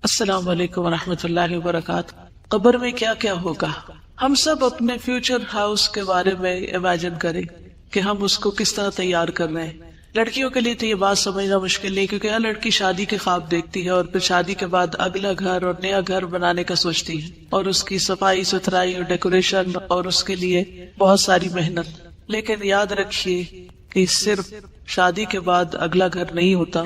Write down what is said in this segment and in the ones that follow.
السلام علیکم ورحمۃ اللہ وبرکاتہ۔ قبر میں کیا کیا ہوگا؟ ہم سب اپنے فیوچر ہاؤس کے بارے میں امیجن کریں کہ ہم اس کو کس طرح تیار کر رہے ہیں۔ لڑکیوں کے لیے تو یہ بات سمجھنا مشکل نہیں، کیونکہ ہر لڑکی شادی کے خواب دیکھتی ہے اور پھر شادی کے بعد اگلا گھر اور نیا گھر بنانے کا سوچتی ہے، اور اس کی صفائی ستھرائی اور ڈیکوریشن، اور اس کے لیے بہت ساری محنت۔ لیکن یاد رکھیے کہ صرف شادی کے بعد اگلا گھر نہیں ہوتا،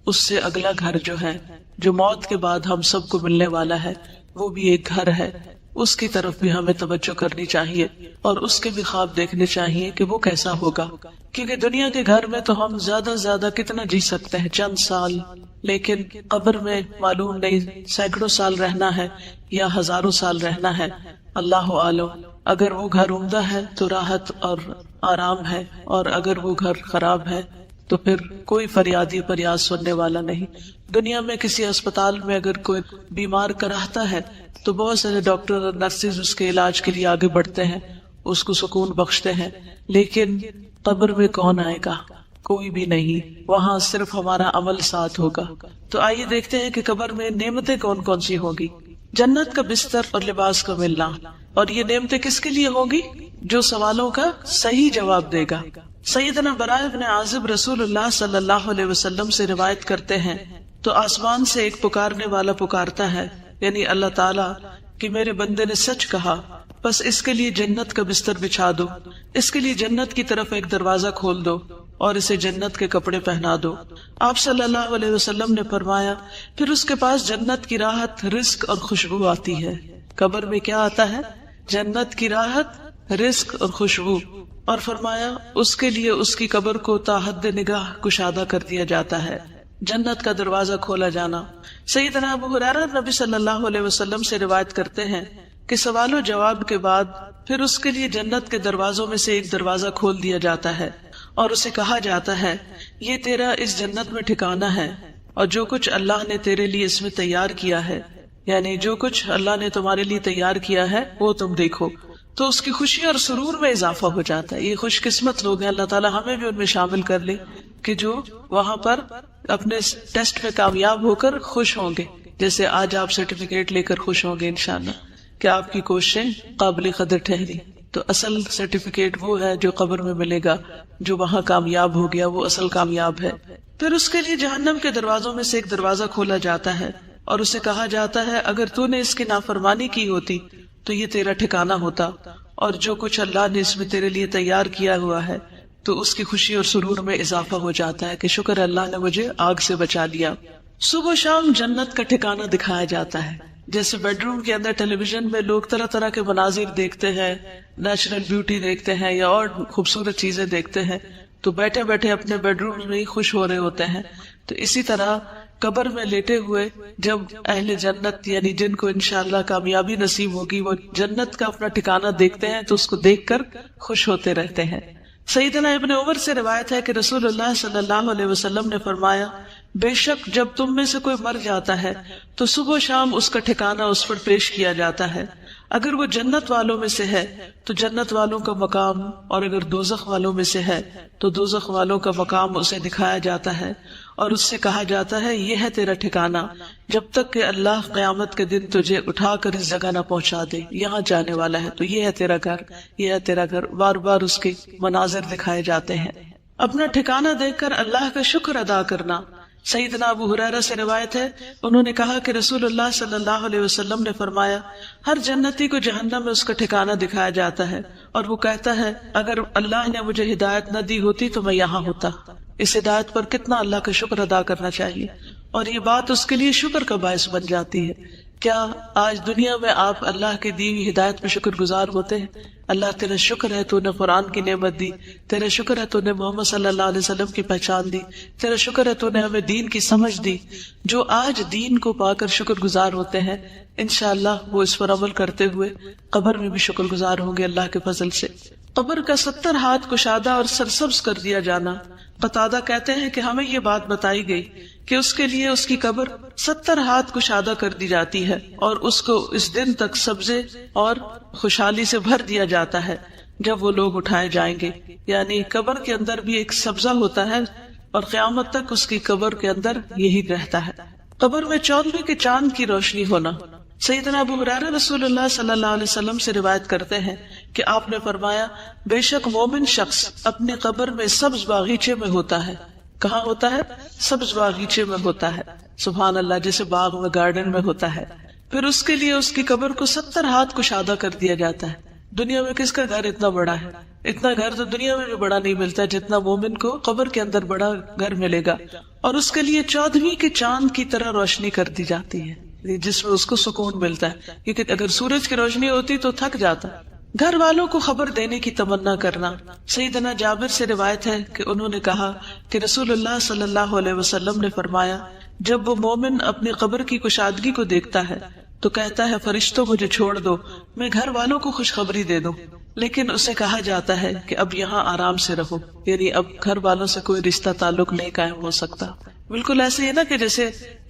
اس سے اگلا گھر جو ہے، جو موت کے بعد ہم سب کو ملنے والا ہے، وہ بھی ایک گھر ہے۔ اس کی طرف بھی ہمیں توجہ کرنی چاہیے اور اس کے بھی خواب دیکھنے چاہیے کہ وہ کیسا ہوگا، کیونکہ دنیا کے گھر میں تو ہم زیادہ سے زیادہ کتنا جی سکتے ہیں، چند سال، لیکن قبر میں معلوم نہیں سینکڑوں سال رہنا ہے یا ہزاروں سال رہنا ہے، اللہ عالم۔ اگر وہ گھر عمدہ ہے تو راحت اور آرام ہے، اور اگر وہ گھر خراب ہے تو پھر کوئی فریادی فریاد سننے والا نہیں۔ دنیا میں کسی اسپتال میں اگر کوئی بیمار کراہتا ہے تو بہت سارے ڈاکٹر اور نرسز اس کے علاج کے لیے آگے بڑھتے ہیں، اس کو سکون بخشتے ہیں، لیکن قبر میں کون آئے گا؟ کوئی بھی نہیں، وہاں صرف ہمارا عمل ساتھ ہوگا۔ تو آئیے دیکھتے ہیں کہ قبر میں نعمتیں کون کون سی ہوگی۔ جنت کا بستر اور لباس کا ملنا، اور یہ نعمتیں کس کے لیے ہوگی؟ جو سوالوں کا صحیح جواب دے گا۔ سیدنا برائے بن عازب رسول اللہ صلی اللہ علیہ وسلم سے روایت کرتے ہیں، تو آسمان سے ایک پکارنے والا پکارتا ہے، یعنی اللہ تعالیٰ، کہ میرے بندے نے سچ کہا، بس اس کے لیے جنت کا بستر بچھا دو، اس کے لیے جنت کی طرف ایک دروازہ کھول دو اور اسے جنت کے کپڑے پہنا دو۔ آپ صلی اللہ علیہ وسلم نے فرمایا، پھر اس کے پاس جنت کی راحت، رزق اور خوشبو آتی ہے۔ قبر میں کیا آتا ہے؟ جنت کی راحت، رزق اور خوشبو، اور فرمایا اس کے لیے اس کی قبر کو تا حد نگاہ کشادہ کر دیا جاتا ہے، جنت کا دروازہ کھولا جانا۔ سیدنا ابو ہریرہ نبی صلی اللہ علیہ وسلم سے روایت کرتے ہیں کہ سوال و جواب کے بعد پھر اس کے لیے جنت کے دروازوں میں سے ایک دروازہ کھول دیا جاتا ہے اور اسے کہا جاتا ہے، یہ تیرا اس جنت میں ٹھکانہ ہے، اور جو کچھ اللہ نے تیرے لیے اس میں تیار کیا ہے، یعنی جو کچھ اللہ نے تمہارے لیے تیار کیا ہے وہ تم دیکھو۔ تو اس کی خوشی اور سرور میں اضافہ ہو جاتا ہے۔ یہ خوش قسمت لوگ ہیں، اللہ تعالیٰ ہمیں بھی ان میں شامل کر لے کہ جو وہاں پر اپنے ٹیسٹ میں کامیاب ہو کر خوش ہوں گے، جیسے آج آپ سرٹیفکیٹ لے کر خوش ہوں گے انشاءاللہ کہ آپ کی کوششیں قابل قدر ٹھہری۔ تو اصل سرٹیفکیٹ وہ ہے جو قبر میں ملے گا، جو وہاں کامیاب ہو گیا وہ اصل کامیاب ہے۔ پھر اس کے لیے جہنم کے دروازوں میں سے ایک دروازہ کھولا جاتا ہے اور اسے کہا جاتا ہے، اگر تو نے اس کی نافرمانی کی ہوتی تو یہ تیرا ٹھکانہ ہوتا، اور جو کچھ اللہ نے اس میں تیرے لیے تیار کیا ہوا ہے، تو اس کی خوشی اور سرور میں اضافہ ہو جاتا ہے کہ شکر اللہ نے مجھے آگ سے بچا لیا۔ صبح و شام جنت کا ٹھکانہ دکھایا جاتا ہے، جیسے بیڈ روم کے اندر ٹیلی ویژن میں لوگ طرح طرح کے مناظر دیکھتے ہیں، نیچرل بیوٹی دیکھتے ہیں یا اور خوبصورت چیزیں دیکھتے ہیں، تو بیٹھے بیٹھے اپنے بیڈ روم میں ہی خوش ہو رہے ہوتے ہیں۔ تو اسی طرح قبر میں لیٹے ہوئے جب اہل جنت، یعنی جن کو انشاءاللہ کامیابی نصیب ہوگی، وہ جنت کا اپنا ٹھکانہ دیکھتے ہیں تو اس کو دیکھ کر خوش ہوتے رہتے ہیں۔ سیدنا ابن عمر سے روایت ہے کہ رسول اللہ صلی اللہ علیہ وسلم نے فرمایا، بے شک جب تم میں سے کوئی مر جاتا ہے تو صبح و شام اس کا ٹھکانہ اس پر پیش کیا جاتا ہے، اگر وہ جنت والوں میں سے ہے تو جنت والوں کا مقام، اور اگر دوزخ والوں میں سے ہے تو دوزخ والوں کا مقام اسے دکھایا جاتا ہے، اور اس سے کہا جاتا ہے، یہ ہے تیرا ٹھکانہ جب تک کہ اللہ قیامت کے دن تجھے اٹھا کر اس جگہ نہ پہنچا دے، یہاں جانے والا ہے، تو یہ ہے تیرا گھر، یہ ہے تیرا گھر۔ بار بار اس کے مناظر دکھائے جاتے ہیں۔ اپنا ٹھکانہ دیکھ کر اللہ کا شکر ادا کرنا۔ سیدنا ابو ہریرہ سے روایت ہے، انہوں نے کہا کہ رسول اللہ صلی اللہ علیہ وسلم نے فرمایا، ہر جنتی کو جہنم میں اس کا ٹھکانہ دکھایا جاتا ہے، اور وہ کہتا ہے، اگر اللہ نے مجھے ہدایت نہ دی ہوتی تو میں یہاں ہوتا۔ اس ہدایت پر کتنا اللہ کا شکر ادا کرنا چاہیے، اور یہ بات اس کے لیے شکر کا باعث بن جاتی ہے۔ کیا آج دنیا میں آپ اللہ کی دی ہوئی ہدایت پہ شکر گزار ہوتے ہیں؟ اللہ تیرا شکر ہے تو نے قرآن کی نعمت دی، تیرا شکر ہے تو نے محمد صلی اللہ علیہ وسلم کی پہچان دی، تیرا شکر ہے تو نے ہمیں دین کی سمجھ دی۔ جو آج دین کو پا کر شکر گزار ہوتے ہیں، انشاءاللہ وہ اس پر عمل کرتے ہوئے قبر میں بھی شکر گزار ہوں گے اللہ کے فضل سے۔ قبر کا 70 ہاتھ کشادہ اور سرسبز کر دیا جانا۔ قتادہ کہتے ہیں کہ ہمیں یہ بات بتائی گئی کہ اس کے لیے اس کی قبر 70 ہاتھ کشادہ کر دی جاتی ہے، اور اس کو اس دن تک سبزے اور خوشحالی سے بھر دیا جاتا ہے جب وہ لوگ اٹھائے جائیں گے۔ یعنی قبر کے اندر بھی ایک سبزہ ہوتا ہے، اور قیامت تک اس کی قبر کے اندر یہی رہتا ہے۔ قبر میں 14ویں کے چاند کی روشنی ہونا. سیدنا ابو ہریرہ رسول اللہ صلی اللہ علیہ وسلم سے روایت کرتے ہیں کہ آپ نے فرمایا بے شک مومن شخص اپنی قبر میں سبز باغیچے میں ہوتا ہے. کہاں ہوتا ہے؟ سبز باغیچے میں ہوتا ہے. سبحان اللہ، جیسے باغ میں گارڈن میں ہوتا ہے. پھر اس کے لیے اس کی قبر کو 70 ہاتھ کشادہ کر دیا جاتا ہے. دنیا میں کس کا گھر اتنا بڑا ہے؟ اتنا گھر تو دنیا میں بھی بڑا نہیں ملتا جتنا مومن کو قبر کے اندر بڑا گھر ملے گا. اور اس کے لیے 14ویں کے چاند کی طرح روشنی کر دی جاتی ہے، جس میں اس کو سکون ملتا ہے، کیونکہ اگر سورج کی روشنی ہوتی تو تھک جاتا. گھر والوں کو خبر دینے کی تمنا کرنا. سیدنا جابر سے روایت ہے کہ انہوں نے کہا کہ رسول اللہ صلی اللہ علیہ وسلم نے فرمایا جب وہ مومن اپنی قبر کی کشادگی کو دیکھتا ہے تو کہتا ہے فرشتوں مجھے چھوڑ دو، میں گھر والوں کو خوشخبری دے دوں. لیکن اسے کہا جاتا ہے کہ اب یہاں آرام سے رہو، یعنی اب گھر والوں سے کوئی رشتہ تعلق نہیں قائم ہو سکتا. بالکل ایسے ہی نا کہ جیسے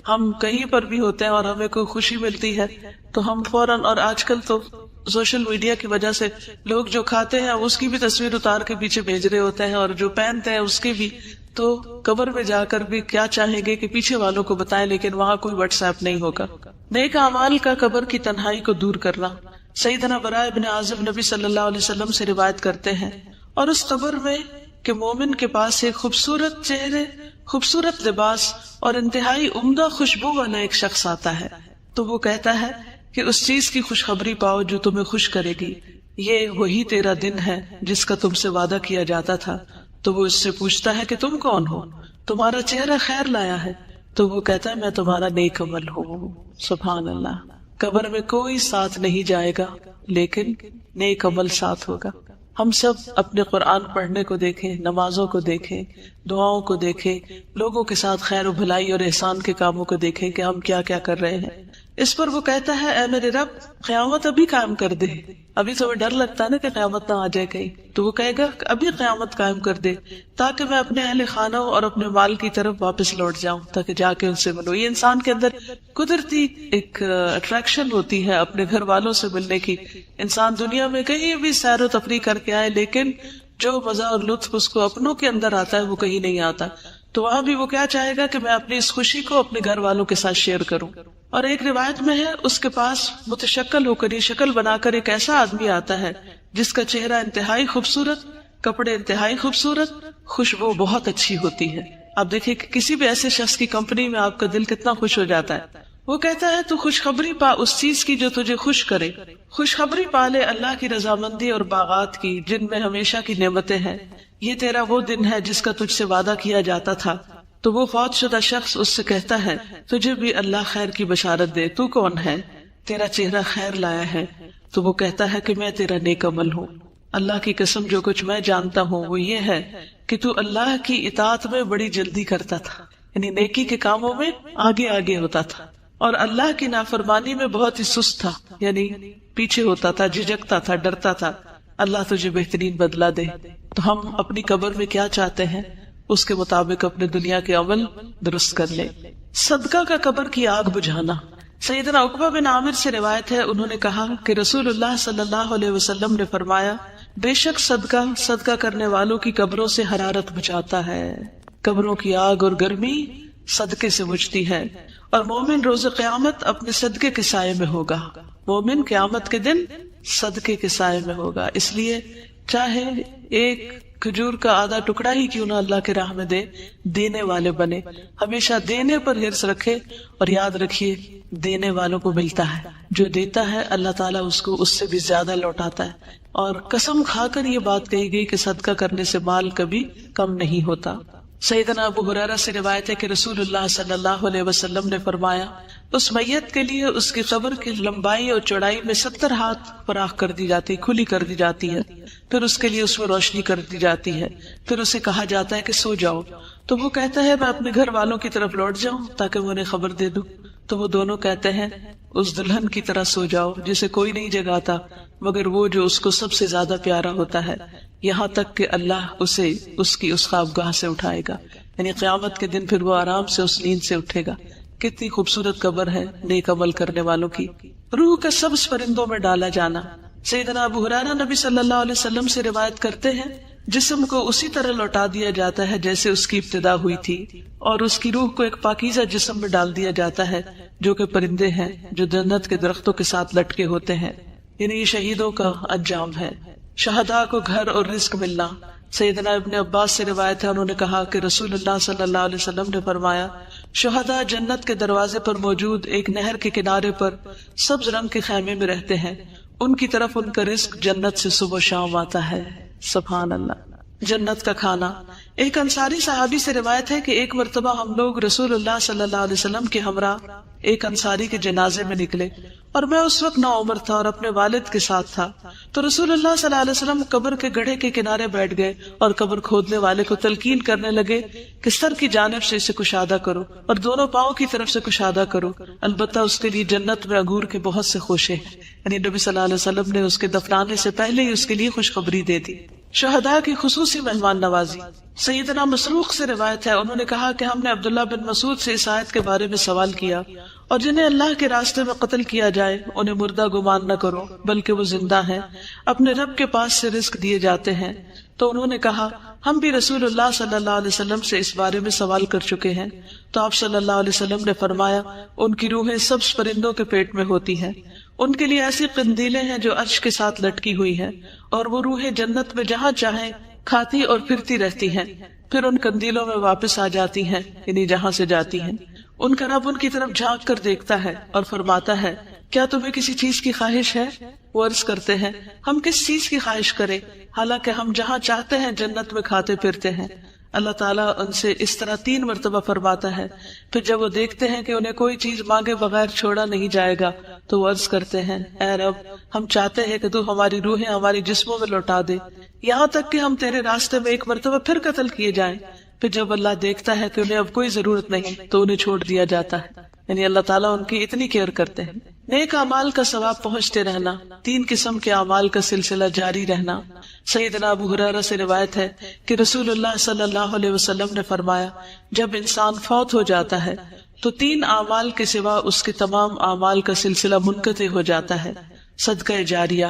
ہم کہیں پر بھی ہوتے ہیں اور ہمیں کوئی خوشی ملتی ہے تو ہم فوراً، اور آج کل تو سوشل میڈیا کی وجہ سے لوگ جو کھاتے ہیں اس کی بھی تصویر اتار کے پیچھے بھیج رہے ہوتے ہیں، اور جو پہنتے ہیں اس کی بھی. تو قبر میں جا کر بھی کیا چاہیں گے کہ پیچھے والوں کو بتائیں، لیکن وہاں کوئی واٹس ایپ نہیں ہوگا. نیک اعمال کا قبر کی تنہائی کو دور کرنا. سیدنا براء ابن عازب نبی صلی اللہ علیہ وسلم سے روایت کرتے ہیں اور اس قبر میں کہ مومن کے پاس ایک خوبصورت چہرے، خوبصورت لباس اور انتہائی عمدہ خوشبو والا ایک شخص آتا ہے تو وہ کہتا ہے کہ اس چیز کی خوشخبری پاؤ جو تمہیں خوش کرے گی، یہ وہی تیرا دن ہے جس کا تم سے وعدہ کیا جاتا تھا. تو وہ اس سے پوچھتا ہے کہ تم کون ہو؟ تمہارا چہرہ خیر لایا ہے. تو وہ کہتا ہے میں تمہارا نیک عمل ہوں. سبحان اللہ. قبر میں کوئی ساتھ نہیں جائے گا لیکن نیک عمل ساتھ ہوگا. ہم سب اپنے قرآن پڑھنے کو دیکھیں، نمازوں کو دیکھیں، دعاؤں کو دیکھیں، لوگوں کے ساتھ خیر و بھلائی اور احسان کے کاموں کو دیکھیں کہ ہم کیا کیا کر رہے ہیں. اس پر وہ کہتا ہے اے میرے رب قیامت ابھی قائم کر دے. ابھی تو ڈر لگتا ہے نا کہ قیامت نہ آ جائے کہیں، تو وہ کہے گا ابھی قیامت قائم کر دے تاکہ میں اپنے اہل خانہ اور اپنے مال کی طرف واپس لوٹ جاؤں، تاکہ جا کے ان سے ملوں. یہ انسان کے اندر قدرتی ایک اٹریکشن ہوتی ہے اپنے گھر والوں سے ملنے کی. انسان دنیا میں کہیں بھی سیر و تفریح کر کے آئے لیکن جو مزہ اور لطف اس کو اپنوں کے اندر آتا ہے وہ کہیں نہیں آتا. تو وہاں بھی وہ کیا چاہے گا کہ میں اپنی اس خوشی کو اپنے گھر والوں کے ساتھ شیئر کروں. اور ایک روایت میں ہے اس کے پاس متشکل ہو کر، یہ شکل بنا کر ایک ایسا آدمی آتا ہے جس کا چہرہ انتہائی خوبصورت، کپڑے انتہائی خوبصورت، خوشبو بہت اچھی ہوتی ہے. آپ دیکھیں کہ کسی بھی ایسے شخص کی کمپنی میں آپ کا دل کتنا خوش ہو جاتا ہے. وہ کہتا ہے تو خوشخبری پا اس چیز کی جو تجھے خوش کرے. خوشخبری پا لے اللہ کی رضامندی اور باغات کی جن میں ہمیشہ کی نعمتیں ہیں. یہ تیرا وہ دن ہے جس کا تجھ سے وعدہ کیا جاتا تھا. تو وہ فوت شدہ شخص اس سے کہتا ہے تجھے بھی اللہ خیر کی بشارت دے. تو کون ہے؟ تیرا چہرہ خیر لایا ہے. تو وہ کہتا ہے کہ میں تیرا نیک عمل ہوں. اللہ کی قسم جو کچھ میں جانتا ہوں وہ یہ ہے کہ تو اللہ کی اطاعت میں بڑی جلدی کرتا تھا، یعنی نیکی کے کاموں میں آگے آگے ہوتا تھا، اور اللہ کی نافرمانی میں بہت ہی سست تھا، یعنی پیچھے ہوتا تھا، جھجکتا تھا، ڈرتا تھا. اللہ تجھے بہترین بدلہ دے. تو ہم اپنی قبر میں کیا چاہتے ہیں اس کے مطابق اپنے دنیا کے عمل درست کر لیں. صدقہ کا قبر کی آگ بجھانا. سیدنا عقبہ بن عامر سے روایت ہے انہوں نے کہا کہ رسول اللہ صلی اللہ علیہ وسلم نے فرمایا بے شک صدقہ کرنے والوں کی قبروں سے حرارت بجھاتا ہے. قبروں کی آگ اور گرمی صدقے سے بجھتی ہے، اور مومن روز قیامت اپنے صدقے کے سائے میں ہوگا. مومن قیامت کے دن صدقے کے سائے میں ہوگا. اس لیے چاہے ایک کھجور کا آدھا ٹکڑا ہی کیوں نہ اللہ کے راہ میں دے، دینے والے بنے. ہمیشہ دینے پر حرص رکھے، اور یاد رکھیے دینے والوں کو ملتا ہے. جو دیتا ہے اللہ تعالیٰ اس کو اس سے بھی زیادہ لوٹاتا ہے. اور قسم کھا کر یہ بات کہی گئی کہ صدقہ کرنے سے مال کبھی کم نہیں ہوتا. سیدنا ابو ہریرہ سے روایت ہے کہ رسول اللہ صلی اللہ علیہ وسلم نے فرمایا اس میت کے لیے اس کی قبر کی لمبائی اور چوڑائی میں 70 ہاتھ فراخ کر دی جاتی، کھلی کر دی جاتی ہے. پھر اس کے لیے اس میں روشنی کر دی جاتی ہے. پھر اسے کہا جاتا ہے کہ سو جاؤ. تو وہ کہتا ہے میں اپنے گھر والوں کی طرف لوٹ جاؤں تاکہ میں انہیں خبر دے دوں. تو وہ دونوں کہتے ہیں اس دلہن کی طرح سو جاؤ جسے کوئی نہیں جگاتا مگر وہ جو اس کو سب سے زیادہ پیارا ہوتا ہے، یہاں تک کہ اللہ اسے اس کی اس خوابگاہ سے اٹھائے گا. یعنی قیامت کے دن پھر وہ آرام سے اس نیند سے اٹھے گا. کتنی خوبصورت قبر ہے نیک عمل کرنے والوں کی. روح کا سبز پرندوں میں ڈالا جانا. سیدنا ابو ہریرہ نبی صلی اللہ علیہ وسلم سے روایت کرتے ہیں جسم کو اسی طرح لوٹا دیا جاتا ہے جیسے اس کی ابتدا ہوئی تھی، اور اس کی روح کو ایک پاکیزہ جسم میں ڈال دیا جاتا ہے جو کہ پرندے ہیں جو جنت کے درختوں کے ساتھ لٹکے ہوتے ہیں. یعنی یہ شہیدوں کا انجام ہے. شہداء کو گھر اور رزق ملنا. سیدنا ابن عباس سے روایت ہے، انہوں نے کہا کہ رسول اللہ صلی اللہ علیہ وسلم نے فرمایا، شہداء جنت کے دروازے پر موجود ایک نہر کے کنارے پر سبز رنگ کے خیمے میں رہتے ہیں، ان کی طرف ان کا رزق جنت سے صبح و شام آتا ہے. سبحان اللہ. جنت کا کھانا. ایک انصاری صحابی سے روایت ہے کہ ایک مرتبہ ہم لوگ رسول اللہ صلی اللہ علیہ وسلم کے ہمراہ ایک انصاری کے جنازے میں نکلے، اور میں اس وقت نوعمر تھا اور اپنے والد کے ساتھ تھا. تو رسول اللہ صلی اللہ علیہ وسلم قبر کے گڑھے کے کنارے بیٹھ گئے اور قبر کھودنے والے کو تلقین کرنے لگے کہ سر کی جانب سے اسے کشادہ کرو اور دونوں پاؤں کی طرف سے کشادہ کرو، البتہ اس کے لیے جنت میں انگور کے بہت سے خوشے ہیں. یعنی نبی صلی اللہ علیہ وسلم نے اس کے دفنانے سے پہلے ہی اس کے لیے خوشخبری دے دی. شہداء کی خصوصی مہمان نوازی. سیدنا مسروق سے روایت ہے، انہوں نے کہا کہ ہم نے عبداللہ بن مسعود سے اس آیت کے بارے میں سوال کیا، اور جنہیں اللہ کے راستے میں قتل کیا جائے انہیں مردہ گمان نہ کرو بلکہ وہ زندہ ہیں، اپنے رب کے پاس سے رزق دیے جاتے ہیں. تو انہوں نے کہا ہم بھی رسول اللہ صلی اللہ علیہ وسلم سے اس بارے میں سوال کر چکے ہیں. تو آپ صلی اللہ علیہ وسلم نے فرمایا ان کی روحیں سبز پرندوں کے پیٹ میں ہوتی ہیں، ان کے لیے ایسی قندیلیں ہیں جو عرش کے ساتھ لٹکی ہوئی ہیں، اور وہ روحیں جنت میں جہاں چاہیں کھاتی اور پھرتی رہتی ہیں، پھر ان قندیلوں میں واپس آ جاتی ہیں، یعنی جہاں سے جاتی ہیں. ان کا رب ان کی طرف جھانک کر دیکھتا ہے اور فرماتا ہے کیا تمہیں کسی چیز کی خواہش ہے؟ وہ عرض کرتے ہیں ہم کس چیز کی خواہش کریں، حالانکہ ہم جہاں چاہتے ہیں جنت میں کھاتے پھرتے ہیں. اللہ تعالیٰ ان سے اس طرح 3 مرتبہ فرماتا ہے. پھر جب وہ دیکھتے ہیں کہ انہیں کوئی چیز مانگے بغیر چھوڑا نہیں جائے گا تو وہ عرض کرتے ہیں اے رب ہم چاہتے ہیں کہ تو ہماری روحیں ہماری جسموں میں لوٹا دے، یہاں تک کہ ہم تیرے راستے میں ایک مرتبہ پھر قتل کیے جائیں. پھر جب اللہ دیکھتا ہے کہ انہیں اب کوئی ضرورت نہیں تو انہیں چھوڑ دیا جاتا ہے. یعنی اللہ تعالیٰ ان کی اتنی کیئر کرتے ہیں. نیک اعمال کا ثواب پہنچتے رہنا. 3 قسم کے اعمال کا سلسلہ جاری رہنا. سیدنا ابو ہریرہ سے روایت ہے کہ رسول اللہ صلی اللہ علیہ وسلم نے فرمایا جب انسان فوت ہو جاتا ہے تو 3 اعمال کے سوا اس کے تمام اعمال کا سلسلہ منقطع ہو جاتا ہے. صدقہ جاریہ،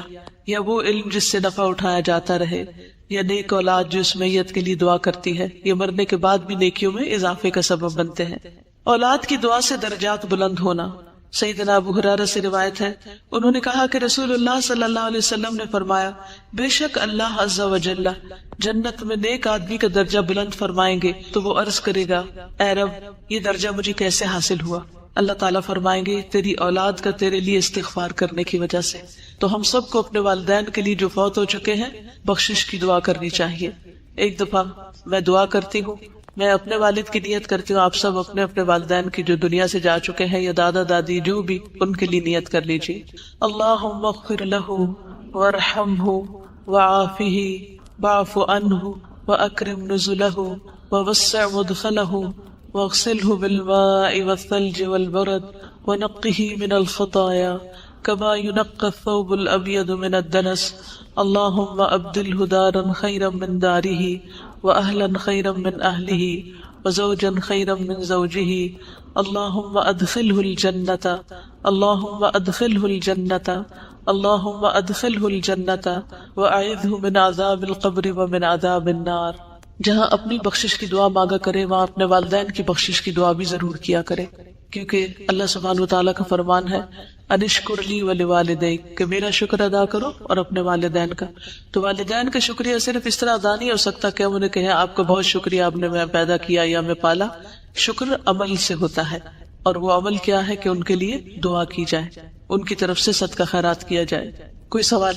یا وہ علم جس سے نفع اٹھایا جاتا رہے، یا نیک اولاد جو اس میت کے لیے دعا کرتی ہے. یہ مرنے کے بعد بھی نیکیوں میں اضافے کا سبب بنتے ہیں. اولاد کی دعا سے درجات بلند ہونا. سیدنا ابو ہریرہ سے روایت ہے، انہوں نے کہا کہ رسول اللہ صلی اللہ علیہ وسلم نے فرمایا بے شک اللہ عز و جل جنت میں نیک آدمی کا درجہ بلند فرمائیں گے تو وہ عرض کرے گا اے رب یہ درجہ مجھے کیسے حاصل ہوا؟ اللہ تعالیٰ فرمائیں گے تیری اولاد کا تیرے لیے استغفار کرنے کی وجہ سے. تو ہم سب کو اپنے والدین کے لیے جو فوت ہو چکے ہیں بخشش کی دعا کرنی چاہیے. ایک دفعہ میں دعا کرتی ہوں، میں اپنے والد کی نیت کرتی ہوں، آپ سب اپنے اپنے والدین کی جو دنیا سے جا چکے ہیں یا دادا دادی جو بھی، ان کے لیے نیت کر لیجیے. اللہم اغفر لہ وارحمہ وعافہ واعف عنہ واکرم نزلہ ووسع مدخلہ واغسلہ بالماء والثلج والبرد ونقہ من الخطایا كما ينقى الثوب الأبيض من الدنس. اللهم أبدله دارا خيرا من داره وأهلا خيرا من أهله وزوجا خيرا من زوجه. اللهم أدخله الجنة اللهم أدخله الجنة اللهم أدخله الجنة وأعذه من عذاب القبر ومن عذاب النار. جہاں اپنی بخشش کی دعا مانگا کرے وہاں اپنے والدین کی بخشش کی دعا بھی ضرور کیا کرے، کیونکہ اللہ سبحانہ وتعالیٰ کا فرمان ہے انشکر لی ولوالدیک، کہ میرا شکر ادا کرو اور اپنے والدین کا. تو والدین کا شکریہ صرف اس طرح ادا نہیں ہو سکتا کہ ہم انہیں کہیں آپ کا بہت شکریہ، آپ نے میں پیدا کیا یا میں پالا. شکر عمل سے ہوتا ہے، اور وہ عمل کیا ہے کہ ان کے لیے دعا کی جائے، ان کی طرف سے صدقہ خیرات کیا جائے. کوئی سوال؟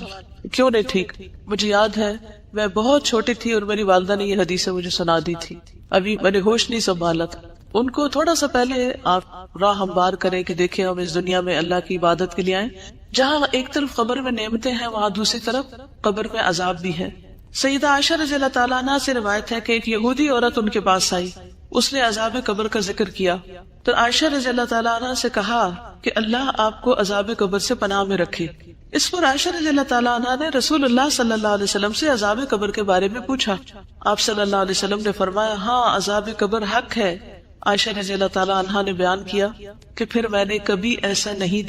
کیوں نہیں ٹھیک؟ مجھے یاد ہے میں بہت چھوٹی تھی اور میری والدہ نے یہ حدیث مجھے سنا دی تھی، ابھی میں نے ہوش نہیں سنبھالا تھا. ان کو تھوڑا سا پہلے آپ راہ ہموار کریں کہ دیکھیں ہم اس دنیا میں اللہ کی عبادت کے لیے آئیں. جہاں ایک طرف قبر میں نعمتیں ہیں وہاں دوسری طرف قبر میں عذاب بھی ہے. سیدہ عائشہ رضی اللہ تعالیٰ عنہ سے روایت ہے کہ ایک یہودی عورت ان کے پاس آئی، اس نے عذاب قبر کا ذکر کیا تو عائشہ رضی اللہ تعالیٰ عنہ سے کہا کہ اللہ آپ کو عذاب قبر سے پناہ میں رکھے. اس پر عائشہ رضی اللہ تعالیٰ عنہ نے رسول اللہ صلی اللہ علیہ وسلم سے عذاب قبر کے بارے میں پوچھا. آپ صلی اللہ علیہ وسلم نے فرمایا ہاں عذاب قبر حق ہے. عائشہ رضی اللہ تعالیٰ عنہ نے بیان کیا کہ پھر میں نے کبھی ایسا نہیں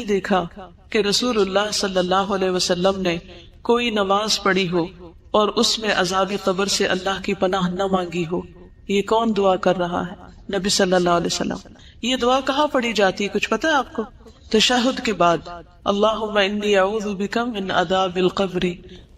دیکھا کہ رسول اللہ صلی اللہ علیہ وسلم نے کوئی نماز پڑھی ہو اور اس میں عذاب قبر سے اللہ کی پناہ نہ مانگی ہو. یہ کون دعا کر رہا ہے؟ نبی صلی اللہ علیہ وسلم. یہ دعا کہاں پڑھی جاتی ہے کچھ پتا ہے آپ کو؟ تشہد کے بعد. اللہم انی اعوذ بک من عذاب القبر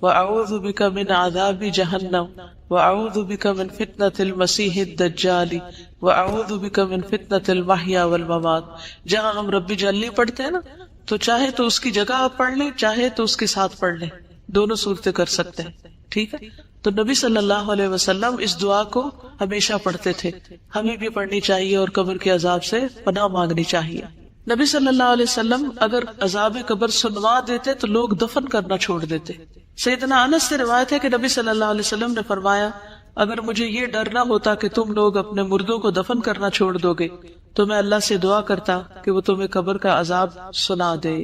واعوذ بک من عذاب جہنم واعوذ بک من فتنة المسیح الدجال واعوذ بک من فتنة المحیا والممات. جہاں ہم رب جلنی پڑھتے ہیں نا، تو چاہے تو اس کی جگہ آپ پڑھ لیں، چاہے تو اس کے ساتھ پڑھ لیں، دونوں صورتیں کر سکتے ہیں. ٹھیک ہے. تو نبی صلی اللہ علیہ وسلم اس دعا کو ہمیشہ پڑھتے تھے. ہمیں بھی پڑھنی چاہیے اور قبر کے عذاب سے پناہ مانگنی چاہیے. نبی صلی اللہ علیہ وسلم اگر عذاب قبر سنوا دیتے تو لوگ دفن کرنا چھوڑ دیتے. سیدنا انس سے روایت ہے کہ نبی صلی اللہ علیہ وسلم نے فرمایا، اگر مجھے یہ ڈر نہ ہوتا کہ تم لوگ اپنے مردوں کو دفن کرنا چھوڑ دو گے تو میں اللہ سے دعا کرتا کہ وہ تمہیں قبر کا عذاب سنا دے.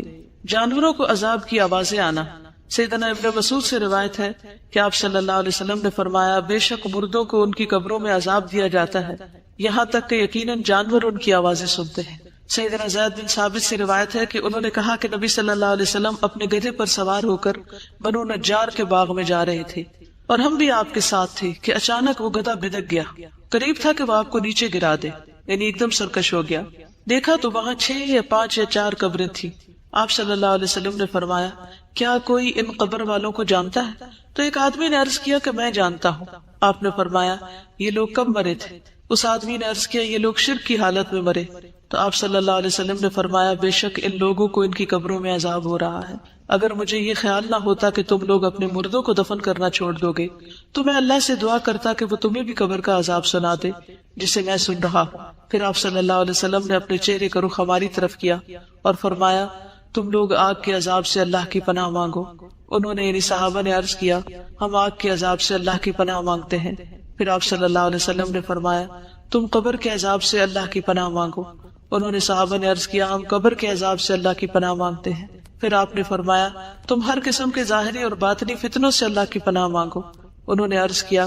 جانوروں کو عذاب کی آوازیں آنا. سیدنا ابن مسعود سے روایت ہے کہ آپ صلی اللہ علیہ وسلم نے فرمایا، بے شک مردوں کو ان کی قبروں میں عذاب دیا جاتا ہے یہاں تک کہ یقیناً جانور ان کی آوازیں سنتے ہیں. سیدنا زید بن ثابت سے روایت ہے کہ انہوں نے کہا کہ نبی صلی اللہ علیہ وسلم اپنے گدھے پر سوار ہو کر بنو نجار کے باغ میں جا رہے تھے اور ہم بھی آپ کے ساتھ تھے کہ اچانک وہ گدھا بھدک گیا. قریب تھا کہ وہ آپ کو نیچے گرا دے، یعنی ایک دم سرکش ہو گیا. دیکھا تو وہاں 6 یا 5 یا 4 قبریں تھی. آپ صلی اللہ علیہ وسلم نے فرمایا، کیا کوئی ان قبر والوں کو جانتا ہے؟ تو ایک آدمی نے عرض کیا کہ میں جانتا ہوں. آپ نے فرمایا، یہ لوگ کب مرے تھے؟ اس آدمی نے عرض کیا، یہ لوگ شرک کی حالت میں مرے. تو آپ صلی اللہ علیہ وسلم نے فرمایا، بے شک ان لوگوں کو ان کی قبروں میں عذاب ہو رہا ہے. اگر مجھے یہ خیال نہ ہوتا کہ تم لوگ اپنے مردوں کو دفن کرنا چھوڑ دو گے تو میں اللہ سے دعا کرتا کہ وہ تمہیں بھی قبر کا عذاب سنا دے جسے میں سن رہا ہوں. پھر آپ صلی اللہ علیہ وسلم نے اپنے چہرے کا رخ ہماری طرف کیا اور فرمایا، تم لوگ آگ کے عذاب سے اللہ کی پناہ مانگو. انہوں نے یعنی صحابہ نے عرض کیا، ہم آگ کے عذاب سے اللہ کی پناہ مانگتے ہیں. پھر آپ صلی اللہ علیہ وسلم نے فرمایا، تم قبر کے عذاب سے اللہ کی پناہ مانگو. انہوں نے صحابہ نے عرض کیا، ہم قبر کے عذاب سے اللہ کی پناہ مانگتے ہیں. پھر آپ نے فرمایا، تم ہر قسم کے ظاہری اور باطنی فتنوں سے اللہ کی پناہ مانگو. انہوں نے عرض کیا،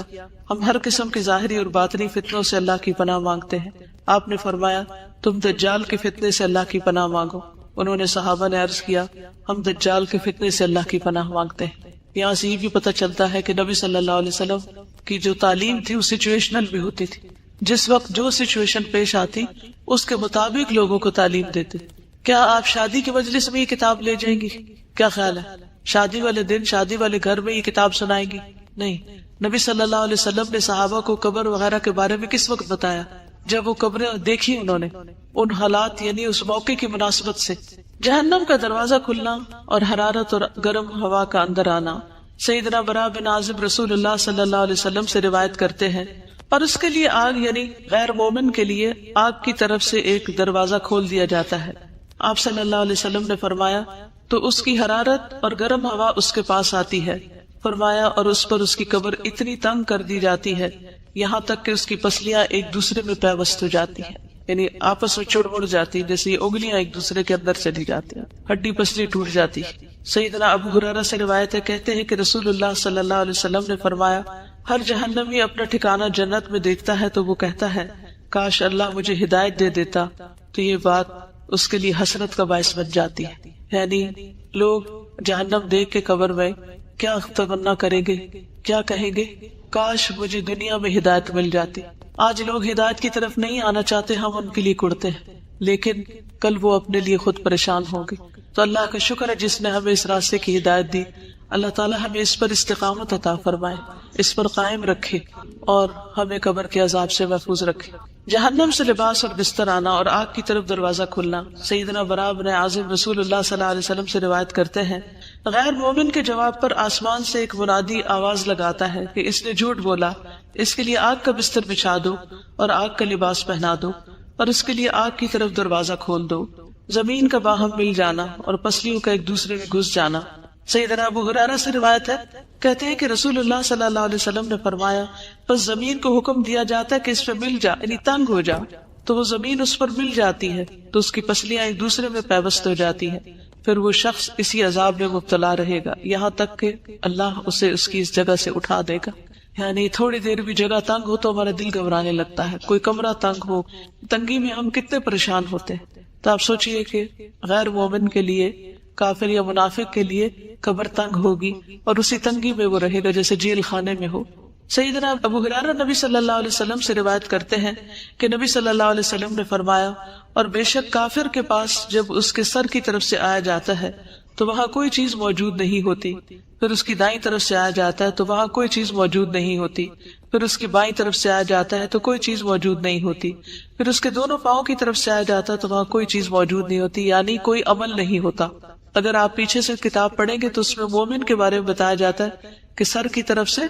ہم ہر قسم کے ظاہری اور باطنی فتنوں سے اللہ کی پناہ مانگتے ہیں. آپ نے فرمایا، تم دجال کے فتنے سے اللہ کی پناہ مانگو. انہوں نے صحابہ نے عرض کیا، ہم دجال کے فتنے سے اللہ کی پناہ مانگتے ہیں. یہاں سے یہ بھی پتہ چلتا ہے کہ نبی صلی اللہ علیہ وسلم کی جو تعلیم تھی وہ سچویشنل بھی ہوتی تھی. جس وقت جو سچویشن پیش آتی اس کے مطابق لوگوں کو تعلیم دیتے. کیا آپ شادی کے مجلس میں یہ کتاب لے جائیں گی؟ کیا خیال ہے؟ شادی والے دن شادی والے گھر میں یہ کتاب سنائیں گی؟ نہیں. نبی صلی اللہ علیہ وسلم نے صحابہ کو قبر وغیرہ کے بارے میں کس وقت بتایا؟ جب وہ قبریں دیکھی انہوں نے، ان حالات یعنی اس موقع کی مناسبت سے. جہنم کا دروازہ کھلنا اور حرارت اور گرم ہوا کا اندر آنا. سیدنا برا بن عازب رسول اللہ صلی اللہ علیہ وسلم سے روایت کرتے ہیں، اور اس کے لیے آگ یعنی غیر مومن کے لیے آگ کی طرف سے ایک دروازہ کھول دیا جاتا ہے. آپ صلی اللہ علیہ وسلم نے فرمایا، تو اس کی حرارت اور گرم ہوا اس کے پاس آتی ہے. فرمایا، اور اس پر اس کی قبر اتنی تنگ کر دی جاتی ہے یہاں تک کہ اس کی پسلیاں ایک دوسرے میں پیوست ہو جاتی ہیں، یعنی آپس میں چڑ مڑ جاتی، جیسے یہ انگلیاں ایک دوسرے کے اندر چلی جاتی ہیں، ہڈی پسلی ٹوٹ جاتی. سیدنا ابو ہریرہ سے روایت ہے، کہتے ہیں کہ رسول اللہ صلی اللہ علیہ وسلم نے فرمایا، ہر جہنمی اپنا ٹھکانہ جنت میں دیکھتا ہے تو وہ کہتا ہے، کاش اللہ مجھے ہدایت دے دیتا. تو یہ بات اس کے لیے حسرت کا باعث بن جاتی ہے. یعنی لوگ جہنم دیکھ کے قبر میں کیا تمنا کریں گے، کیا کہیں گے، کاش مجھے دنیا میں ہدایت مل جاتی. آج لوگ ہدایت کی طرف نہیں آنا چاہتے، ہم ان کے لیے کڑتے ہیں، لیکن کل وہ اپنے لیے خود پریشان ہوں گے. تو اللہ کا شکر ہے جس نے ہمیں اس راستے کی ہدایت دی. اللہ تعالیٰ ہمیں اس پر استقامت عطا فرمائے، اس پر قائم رکھے اور ہمیں قبر کے عذاب سے محفوظ رکھے. جہنم سے لباس اور بستر آنا اور آگ کی طرف دروازہ کھلنا. سیدنا برا بن عازب رسول اللہ صلی اللہ علیہ وسلم سے روایت کرتے ہیں، غیر مومن کے جواب پر آسمان سے ایک منادی آواز لگاتا ہے کہ اس نے جھوٹ بولا، اس کے لیے آگ کا بستر بچھا دو اور آگ کا لباس پہنا دو اور اس کے لیے آگ کی طرف دروازہ کھول دو. زمین کا باہم مل جانا اور پسلیوں کا ایک دوسرے میں گھس جانا. سیدنا ابو ہریرہ سے روایت ہے، کہتے ہیں کہ رسول اللہ صلی اللہ علیہ وسلم نے فرمایا، بس زمین کو حکم دیا جاتا ہے کہ اس پہ مل جا، یعنی تنگ ہو جا، تو وہ زمین اس پر مل جاتی ہے تو اس کی پسلیاں ایک دوسرے میں پیوست ہو جاتی ہیں. پھر وہ شخص اسی عذاب میں مبتلا رہے گا یہاں تک کہ اللہ اسے اس کی اس جگہ سے اٹھا دے گا. یعنی تھوڑی دیر بھی جگہ تنگ ہو تو ہمارا دل گھبرانے لگتا ہے. کوئی کمرہ تنگ ہو، تنگی میں ہم کتنے پریشان ہوتے ہیں. تو آپ سوچئے کہ غیر مومن کے لیے، کافر یا منافق کے لیے قبر تنگ ہوگی اور اسی تنگی میں وہ رہے گا جیسے جیل خانے میں ہو. سیدنا ابو ہریرہ نبی صلی اللہ علیہ وسلم سے روایت کرتے ہیں کہ نبی صلی اللہ علیہ وسلم نے فرمایا، اور بے شک کافر کے پاس جب اس کے سر کی طرف سے آیا جاتا ہے تو وہاں کوئی چیز موجود نہیں ہوتی، پھر اس کی دائیں طرف سے آیا جاتا ہے تو وہاں کوئی چیز موجود نہیں ہوتی، پھر اس کی بائیں طرف سے آیا جاتا ہے تو کوئی چیز موجود نہیں ہوتی، پھر اس کے دونوں پاؤں کی طرف سے آیا جاتا ہے تو وہاں کوئی چیز موجود نہیں ہوتی، یعنی کوئی عمل نہیں ہوتا. اگر آپ پیچھے سے کتاب پڑھیں گے تو اس میں مومن کے بارے میں بتایا جاتا ہے کہ سر کی طرف سے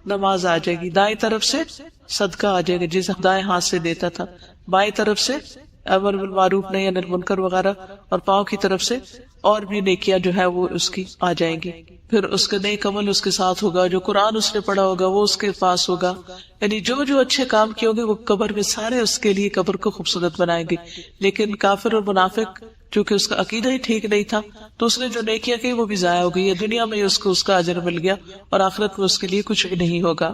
نماز آ جائے گی، دائیں طرف سے صدقہ آ جائے گا جسے دائیں ہاتھ سے دیتا تھا، بائیں طرف سے امر بالمعروف نہی عن المنکر وغیرہ، اور پاؤں کی طرف سے اور بھی نیکیاں جو ہے وہ اس کی آ جائیں گی. پھر اس کے نیک عمل اس کے ساتھ ہوگا، جو قرآن اس نے پڑھا ہوگا وہ اس کے پاس ہوگا، یعنی جو جو اچھے کام کیے ہوگے وہ قبر میں سارے اس کے لیے قبر کو خوبصورت بنائیں گے. لیکن کافر اور منافق چونکہ اس کا عقیدہ ہی ٹھیک نہیں تھا تو اس نے جو نیکیاں کی وہ بھی ضائع ہو گئی، دنیا میں اس کو اس کا اجر مل گیا اور آخرت میں اس کے لیے کچھ بھی نہیں ہوگا.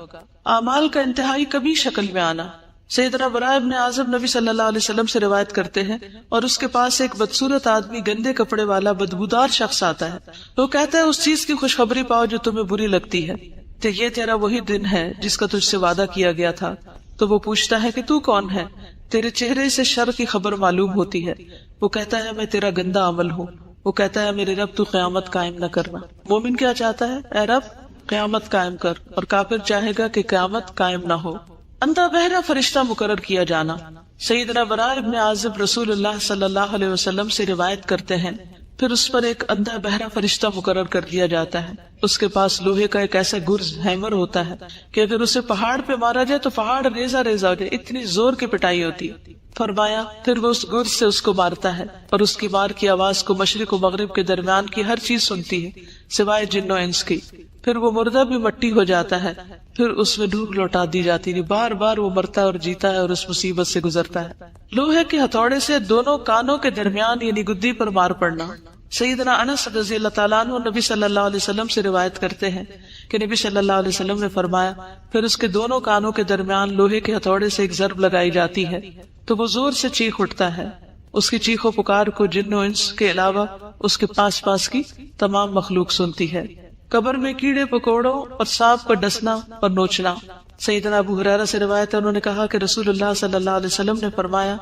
اعمال کا انتہائی کبھی شکل میں آنا. سیدنا براء ابن عازب نبی صلی اللہ علیہ وسلم سے روایت کرتے ہیں، اور اس کے پاس ایک بدصورت آدمی گندے کپڑے والا بدبودار شخص آتا ہے. وہ کہتا ہے اس چیز کی خوشخبری پاؤ جو تمہیں بری لگتی ہے، کہ یہ تیرا وہی دن ہے جس کا تجھ سے وعدہ کیا گیا تھا. تو وہ پوچھتا ہے کہ تو کون ہے؟ تیرے چہرے سے شر کی خبر معلوم ہوتی ہے. وہ کہتا ہے میں تیرا گندا عمل ہوں. وہ کہتا ہے میرے رب تو قیامت قائم نہ کرنا. مومن کیا چاہتا ہے؟ اے رب قیامت قائم کر، اور کافر چاہے گا کہ قیامت قائم نہ ہو. اندھا بہرا فرشتہ مقرر کیا جانا. سیدنا براء ابن عازب رسول اللہ صلی اللہ علیہ وسلم سے روایت کرتے ہیں، پھر اس پر ایک اندھا بہرا فرشتہ مقرر کر دیا جاتا ہے. اس کے پاس لوہے کا ایک ایسا گرز ہیمر ہوتا ہے کہ اگر اسے پہاڑ پہ مارا جائے تو پہاڑ ریزہ ریزہ ہو جائے، اتنی زور کی پٹائی ہوتی ہے. فرمایا پھر وہ اس گرز سے اس کو مارتا ہے، اور اس کی مار کی آواز کو مشرق و مغرب کے درمیان کی ہر چیز سنتی ہے سوائے جن و انس کی. پھر وہ مردہ بھی مٹی ہو جاتا ہے، پھر اس میں روح لوٹا دی جاتی ہے. بار بار وہ مرتا ہے اور جیتا ہے اور اس مصیبت سے گزرتا ہے. لوہے کے ہتھوڑے سے دونوں کانوں کے درمیان یعنی گدی پر مار پڑنا. سیدنا انس رضی اللہ تعالیٰ عنہ نبی صلی اللہ علیہ وسلم سے روایت کرتے ہیں کہ نبی صلی اللہ علیہ وسلم نے فرمایا پھر اس کے دونوں کانوں کے درمیان لوہے کے ہتھوڑے سے ایک ضرب لگائی جاتی ہے تو وہ زور سے چیخ اٹھتا ہے. اس کی چیخ و پکار کو جن و انس کے علاوہ اس کے پاس پاس کی تمام مخلوق سنتی ہے. قبر میں کیڑے پکوڑوں اور سانپ کا ڈسنا اور نوچنا. سیدنا ابو ہریرہ سے روایت ہے، انہوں نے کہا کہ رسول اللہ صلی اللہ علیہ وسلم نے فرمایا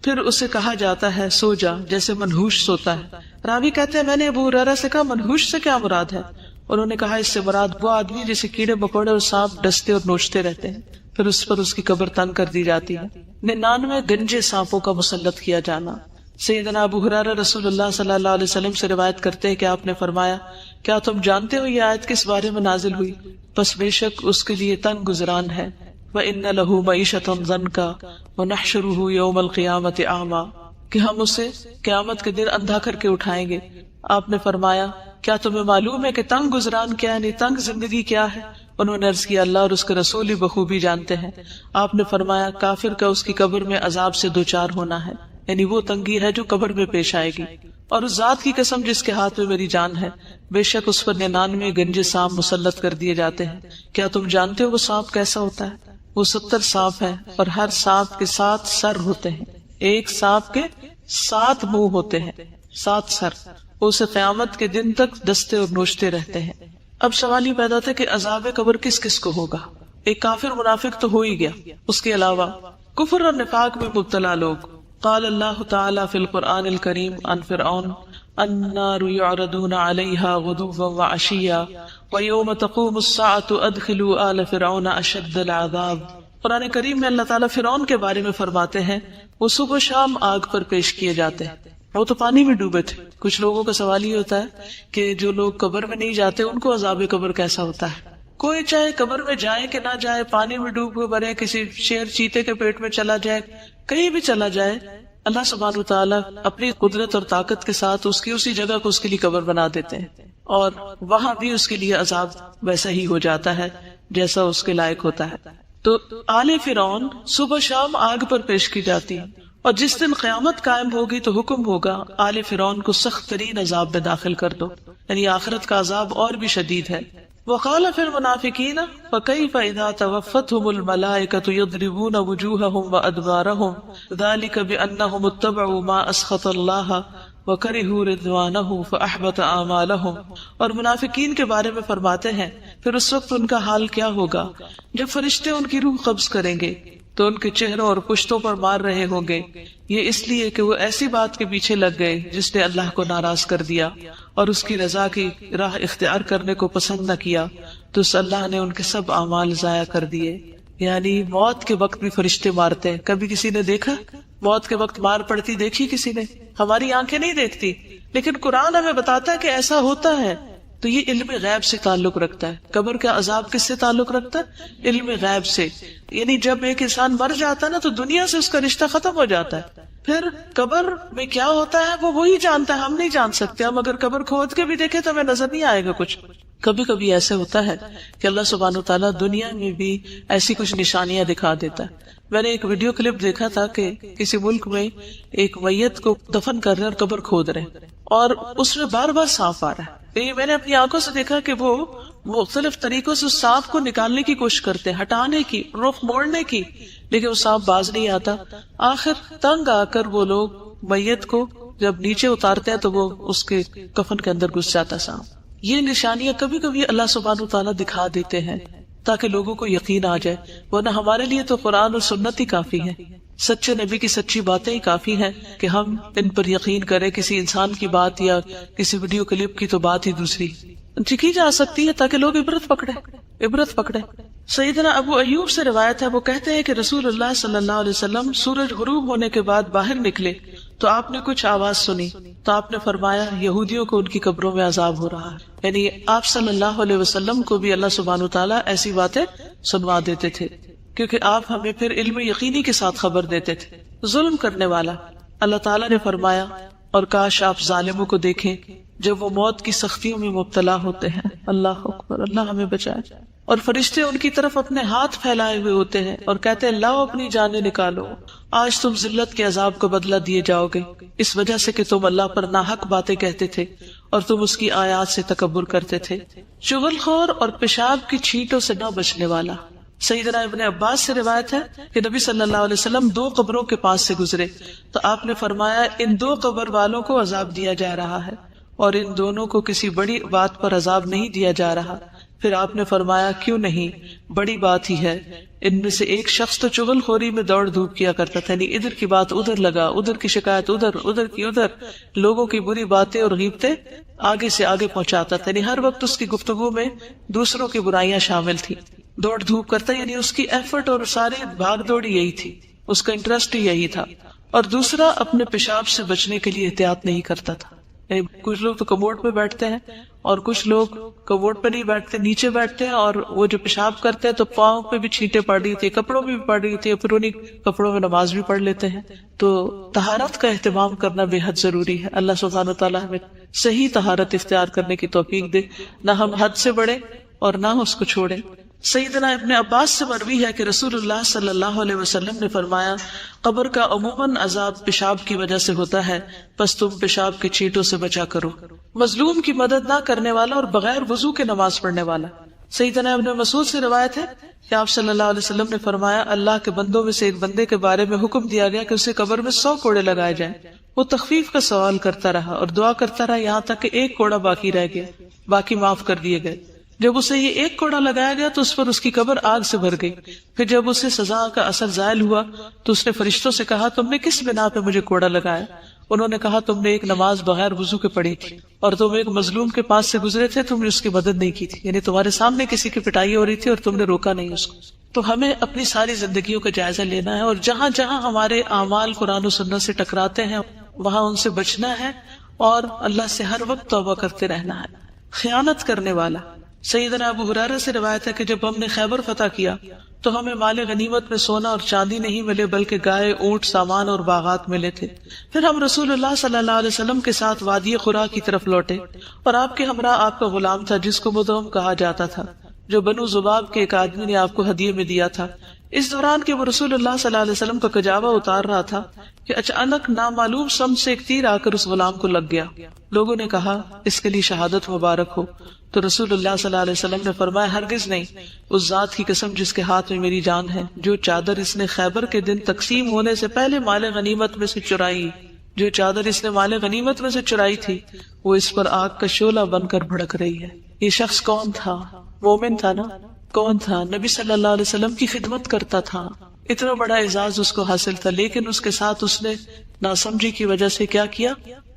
پھر اسے کہا جاتا ہے سو جا جیسے منحوش سوتا ہے. راوی کہتے ہیں میں نے ابو ہریرہ سے کہا منحوش سے کیا مراد ہے؟ انہوں نے کہا اس سے مراد وہ آدمی جسے کیڑے مکوڑے اور سانپ ڈستے اور نوچتے رہتے ہیں. پھر اس پر اس کی قبر تنگ کر دی جاتی ہے. 99 گنجے سانپوں کا مسلط کیا جانا. سیدنا ابو ہریرہ رسول اللہ صلی اللہ علیہ وسلم سے روایت کرتے ہیں کہ آپ نے فرمایا کیا تم جانتے ہو یہ آیت کس بارے میں نازل ہوئی؟ بس بے شک اس کے لیے تنگ گزران ہے. وَإِنَّ لَهُ مَعِيشَةً ضَنْكَ وَنَحْشُرُهُ يَوْمَ الْقِيَامَةِ أَعْمَى، کہ ہم اسے قیامت کے دن اندھا کر کے اٹھائیں گے. آپ نے فرمایا کیا تمہیں معلوم ہے کہ تنگ گزران کیا ہے، یعنی تنگ زندگی کیا ہے؟ انہوں نے عرض کیا اللہ اور اس کے رسول ہی بخوبی جانتے ہیں. آپ نے فرمایا کافر کا اس کی قبر میں عذاب سے دوچار ہونا ہے، یعنی وہ تنگی ہے جو قبر میں پیش آئے گی. اور اس ذات کی قسم جس کے ہاتھ میں میری جان ہے، بے شک اس پر 99 گنجے سانپ مسلط کر دیے جاتے ہیں. کیا تم جانتے ہو وہ سانپ کیسا ہوتا ہے؟ وہ 70 سانپ ہیں اور ہر سانپ کے 7 سر ہوتے ہیں. ایک سانپ کے 7 منہ ہوتے ہیں، 7 سر. وہ اسے قیامت کے دن تک ڈستے اور نوچتے رہتے ہیں. اب سوال یہ پیدا ہوتا ہے کہ عذاب قبر کس کس کو ہوگا؟ ایک کافر منافق تو ہو ہی گیا، اس کے علاوہ کفر اور نفاق میں مبتلا لوگ. قال اللہ تعالی فی القرآن الکریم عن فرعون النار یعرضون علیہا غدوا وعشیا ویوم تقوم الساعة ادخلوا آل فرعون اشد العذاب. قرآن کریم میں اللہ تعالیٰ فرعون کے بارے میں فرماتے ہیں وہ صبح و شام آگ پر پیش کیے جاتے ہیں. وہ تو پانی میں ڈوبے تھے. کچھ لوگوں کا سوال یہ ہوتا ہے کہ جو لوگ قبر میں نہیں جاتے ان کو عذاب قبر کیسا ہوتا ہے؟ کوئی چاہے قبر میں جائے کہ نہ جائے، پانی میں ڈوب کے مرے، کسی شیر چیتے کے پیٹ میں چلا جائے، کہیں بھی چلا جائے، اللہ سبحانہ وتعالی اپنی قدرت اور طاقت کے ساتھ اس کی اسی جگہ کو اس کے لیے قبر بنا دیتے ہیں، اور وہاں بھی اس کے لیے عذاب ویسا ہی ہو جاتا ہے جیسا اس کے لائق ہوتا ہے. تو آل فرعون صبح شام آگ پر پیش کی جاتی ہے، اور جس دن قیامت قائم ہوگی تو حکم ہوگا آل فرعون کو سخت ترین عذاب میں داخل کر دو، یعنی آخرت کا عذاب اور بھی شدید ہے. وقال فی المنافقین فکیف اذا توفتهم الملائکۃ یضربون وجوہهم وادبارهم ذلک بانہم اتبعوا ما اسخط اللہ وَكَرِهُوا رِضْوَانَهُ فَأَحْبَطَ أَعْمَالَهُمْ. اور منافقین کے بارے میں فرماتے ہیں پھر اس وقت ان کا حال کیا ہوگا جب فرشتے ان کی روح قبض کریں گے تو ان کے چہروں اور پشتوں پر مار رہے ہوں گے، یہ اس لیے کہ وہ ایسی بات کے پیچھے لگ گئے جس نے اللہ کو ناراض کر دیا اور اس کی رضا کی راہ اختیار کرنے کو پسند نہ کیا، تو اس اللہ نے ان کے سب اعمال ضائع کر دیے. یعنی موت کے وقت بھی فرشتے مارتے ہیں. کبھی کسی نے دیکھا موت کے وقت مار پڑتی دیکھی کسی نے؟ ہماری آنکھیں نہیں دیکھتی، لیکن قرآن ہمیں بتاتا ہے کہ ایسا ہوتا ہے. تو یہ علم غیب سے تعلق رکھتا ہے. قبر کا عذاب کس سے تعلق رکھتا ہے؟ علم غیب سے. یعنی جب ایک انسان مر جاتا ہے نا تو دنیا سے اس کا رشتہ ختم ہو جاتا ہے. پھر قبر میں کیا ہوتا ہے وہ وہی جانتا ہے، ہم نہیں جان سکتے. ہم اگر قبر کھود کے بھی دیکھیں تو ہمیں نظر نہیں آئے گا کچھ. کبھی کبھی ایسے ہوتا ہے کہ اللہ سبحانہ وتعالیٰ دنیا میں بھی ایسی کچھ نشانیاں دکھا دیتا ہے. میں نے ایک ویڈیو کلپ دیکھا تھا کہ کسی ملک میں ایک میت کو دفن کر رہے اور قبر کھود رہے اور اس میں بار بار سانپ آ رہا ہے. یہ میں نے اپنی آنکھوں سے دیکھا کہ وہ مختلف طریقوں سے اس سانپ کو نکالنے کی کوشش کرتے ہیں، ہٹانے کی، رخ موڑنے کی، لیکن وہ سانپ باز نہیں آتا. آخر تنگ آ کر وہ لوگ میت کو جب نیچے اتارتے ہیں تو وہ اس کے کفن کے اندر گھس جاتا سانپ. یہ نشانیاں کبھی کبھی اللہ سبحانہ وتعالیٰ دکھا دیتے ہیں تاکہ لوگوں کو یقین آ جائے، ورنہ ہمارے لیے تو قرآن اور سنت ہی کافی ہے، سچے نبی کی سچی باتیں ہی کافی ہیں کہ ہم ان پر یقین کریں. کسی انسان کی بات یا کسی ویڈیو کلپ کی تو بات ہی دوسری کی جا سکتی ہے تاکہ لوگ عبرت پکڑے. سیدنا ابو ایوب سے روایت ہے، وہ کہتے ہیں کہ رسول اللہ صلی اللہ علیہ وسلم سورج غروب ہونے کے بعد باہر نکلے تو آپ نے کچھ آواز سنی تو آپ نے فرمایا یہودیوں کو ان کی قبروں میں عذاب ہو رہا ہے. یعنی آپ صلی اللہ علیہ وسلم کو بھی اللہ سبحانہ تعالیٰ ایسی باتیں سنوا دیتے تھے کیونکہ آپ ہمیں پھر علم یقینی کے ساتھ خبر دیتے تھے. ظلم کرنے والا اللہ تعالیٰ نے فرمایا اور کاش آپ ظالموں کو دیکھیں جب وہ موت کی سختیوں میں مبتلا ہوتے ہیں. اللہ اکبر، اللہ ہمیں بچائے. اور فرشتے ان کی طرف اپنے ہاتھ پھیلائے ہوئے ہوتے ہیں اور کہتے ہیں لاؤ اپنی جانیں نکالو، آج تم ذلت کے عذاب کو بدلہ دیے جاؤ گے اس وجہ سے کہ تم اللہ پر ناحق باتیں کہتے تھے اور تم اس کی آیات سے تکبر کرتے تھے. چغل خور اور پیشاب کی چھینٹوں سے نہ بچنے والا. سیدنا ابن عباس سے روایت ہے کہ نبی صلی اللہ علیہ وسلم 2 قبروں کے پاس سے گزرے تو آپ نے فرمایا ان 2 قبر والوں کو عذاب دیا جا رہا ہے اور ان دونوں کو کسی بڑی بات پر عذاب نہیں دیا جا رہا. پھر آپ نے فرمایا کیوں نہیں، بڑی بات ہی ہے. ان میں سے ایک شخص تو چغل خوری میں دوڑ دھوپ کیا کرتا تھا، یعنی ادھر کی بات ادھر لگا، ادھر کی شکایت ادھر، ادھر کی ادھر، لوگوں کی بری باتیں اور غیبتیں آگے سے آگے پہنچاتا تھا. یعنی ہر وقت اس کی گفتگو میں دوسروں کی برائیاں شامل تھی. دوڑ دھوپ کرتا یعنی اس کی ایفرٹ اور ساری بھاگ دوڑی یہی تھی، اس کا انٹرسٹ ہی یہی تھا. اور دوسرا اپنے پیشاب سے بچنے کے لیے احتیاط نہیں کرتا تھا. کچھ لوگ تو کموڈ پہ بیٹھتے ہیں اور کچھ لوگ کموڈ پہ نہیں بیٹھتے، نیچے بیٹھتے ہیں اور وہ جو پیشاب کرتے ہیں تو پاؤں پہ بھی چھینٹیں پڑ رہی ہوتی ہے، کپڑوں میں بھی پڑ رہی ہوتی ہے، پھر انہیں کپڑوں میں نماز بھی پڑھ لیتے ہیں. تو طہارت کا اہتمام کرنا بے حد ضروری ہے. اللہ سبحانہ وتعالیٰ ہمیں صحیح طہارت اختیار کرنے کی توفیق دے، نہ ہم حد سے بڑھیں اور نہ اس کو چھوڑیں. سیدنا ابن عباس سے مروی ہے کہ رسول اللہ صلی اللہ علیہ وسلم نے فرمایا قبر کا عموماً عذاب پیشاب کی وجہ سے ہوتا ہے، پس تم پیشاب کے چھینٹوں سے بچا کرو. مظلوم کی مدد نہ کرنے والا اور بغیر وضو کے نماز پڑھنے والا. سیدنا ابن مسعود سے روایت ہے کہ آپ صلی اللہ علیہ وسلم نے فرمایا اللہ کے بندوں میں سے ایک بندے کے بارے میں حکم دیا گیا کہ اسے قبر میں 100 کوڑے لگائے جائیں. وہ تخفیف کا سوال کرتا رہا اور دعا کرتا رہا یہاں تک کہ 1 کوڑا باقی رہ گیا، باقی معاف کر دیے گئے. جب اسے یہ 1 کوڑا لگایا گیا تو اس پر اس کی قبر آگ سے بھر گئی. پھر جب اسے سزا کا اثر زائل ہوا تو اس نے فرشتوں سے کہا تم نے کس بنا پہ مجھے کوڑا لگایا؟ انہوں نے کہا تم نے ایک نماز بغیر وضو کے پڑھی تھی اور تم ایک مظلوم کے پاس سے گزرے تھے، تم نے اس کی مدد نہیں کی تھی. یعنی تمہارے سامنے کسی کی پٹائی ہو رہی تھی اور تم نے روکا نہیں اس کو. تو ہمیں اپنی ساری زندگیوں کا جائزہ لینا ہے اور جہاں جہاں ہمارے اعمال قرآن و سنت سے ٹکراتے ہیں وہاں ان سے بچنا ہے اور اللہ سے ہر وقت توبہ کرتے رہنا ہے. خیانت کرنے والا. سیدنا ابو ہریرہ سے روایت ہے کہ جب ہم نے خیبر فتح کیا تو ہمیں مال غنیمت میں سونا اور چاندی نہیں ملے بلکہ گائے، اونٹ، سامان اور باغات ملے تھے. پھر ہم رسول اللہ صلی اللہ علیہ وسلم کے ساتھ وادی خرا کی طرف لوٹے اور آپ کے ہمراہ آپ کا غلام تھا جس کو مدعم کہا جاتا تھا، جو بنو ذباب کے ایک آدمی نے آپ کو ہدیے میں دیا تھا. اس دوران کہ وہ رسول اللہ صلی اللہ علیہ وسلم کا کجاوا اتار رہا تھا کہ اچانک نامعلوم سمت سے ایک تیر آ کر اس غلام کو لگ گیا. لوگوں نے کہا اس کے لیے شہادت مبارک ہو. تو رسول اللہ صلی اللہ علیہ وسلم نے فرمایا ہرگز نہیں، اس ذات کی قسم جس کے ہاتھ میں میری جان ہے، جو چادر اس نے خیبر کے دن تقسیم ہونے سے پہلے مال غنیمت میں سے چرائی جو چادر اس نے مال غنیمت میں سے چرائی تھی وہ اس پر آگ کا شعلہ بن کر بھڑک رہی ہے. یہ شخص کون تھا؟ مومن تھا نا. کون تھا؟ نبی صلی اللہ علیہ وسلم کی خدمت کرتا تھا. اتنا بڑا اعزاز اس کو حاصل تھا، لیکن اس کے ساتھ اس نے ناسمجھی کی وجہ سے کیا کیا؟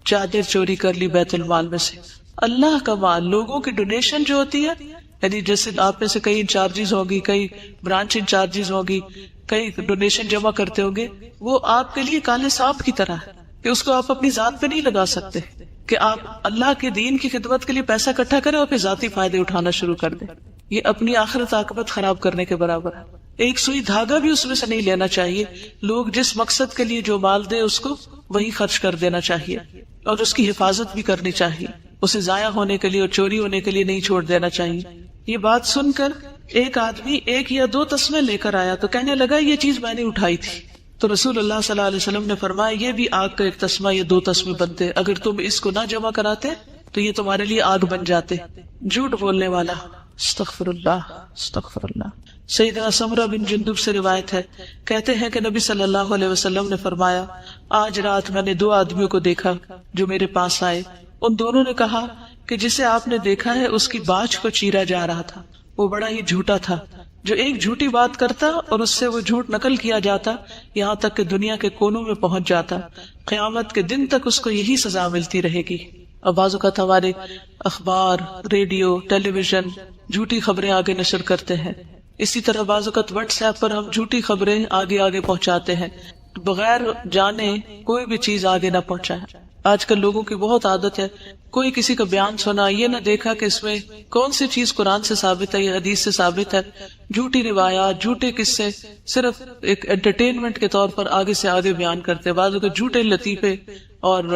چادر چوری کر لی بیت المال میں سے. اللہ کا مال، لوگوں کی ڈونیشن جو ہوتی ہے، یعنی جیسے آپ میں سے کئی انچارجز ہوگی، کئی برانچ انچارجز ہوگی، کئی ڈونیشن جمع کرتے ہوں گے، وہ آپ کے لیے کالے سانپ کی طرح ہے کہ اس کو آپ اپنی ذات پہ نہیں لگا سکتے کہ آپ اللہ کے دین کی خدمت کے لیے پیسہ اکٹھا کریں اور پھر ذاتی فائدے اٹھانا شروع کر دیں. یہ اپنی آخرت عاقبت خراب کرنے کے برابر ہے. ایک سوئی دھاگا بھی اس میں سے نہیں لینا چاہیے. لوگ جس مقصد کے لیے جو مال دیں اس کو وہی خرچ کر دینا چاہیے اور اس کی حفاظت بھی کرنی چاہیے. اسے ضائع ہونے کے لیے اور چوری ہونے کے لیے نہیں چھوڑ دینا چاہیے. یہ بات سن کر ایک آدمی 1 یا 2 تسمے لے کر آیا تو کہنے لگا یہ چیز میں نے اٹھائی تھی. تو رسول اللہ صلی اللہ علیہ وسلم نے فرمایا یہ بھی آگ کا 1 تسمہ یا 2 تسمے بنتے، اگر تم اس کو نہ جمع کراتے تو یہ تمہارے لیے آگ بن جاتے. جھوٹ بولنے والا، استغفر اللہ استغفر اللہ. سیدنا سمرہ بن جندب سے روایت ہے، کہتے ہیں کہ نبی صلی اللہ علیہ وسلم نے فرمایا آج رات میں نے 2 آدمیوں کو دیکھا جو میرے پاس آئے. ان دونوں نے کہا کہ جسے آپ نے دیکھا ہے اس کی باچھ کو چیرا جا رہا تھا. وہ بڑا ہی جھوٹا تھا. جو ایک جھوٹی بات کرتا اور اس سے وہ جھوٹ نقل کیا جاتا یہاں تک کہ دنیا کے کونوں میں پہنچ جاتا. قیامت کے دن تک اس کو یہی سزا ملتی رہے گی. اور بعض اوقات ہمارے اخبار، ریڈیو، ٹیلی ویژن جھوٹی خبریں آگے نشر کرتے ہیں. اسی طرح بعض اوقات واٹس ایپ پر ہم جھوٹی خبریں آگے پہنچاتے ہیں بغیر جانے کوئی بھی چیز آگے نہ پہنچائے. آج کل لوگوں کی بہت عادت ہے، کوئی کسی کا بیان سنا، یہ نہ دیکھا کہ اس میں کون سی چیز قرآن سے ثابت ہے یا حدیث سے ثابت ہے. جھوٹی روایات، جھوٹے قصے صرف ایک انٹرٹینمنٹ کے طور پر آگے سے آگے بیان کرتے. بعض اوقات جھوٹے لطیفے اور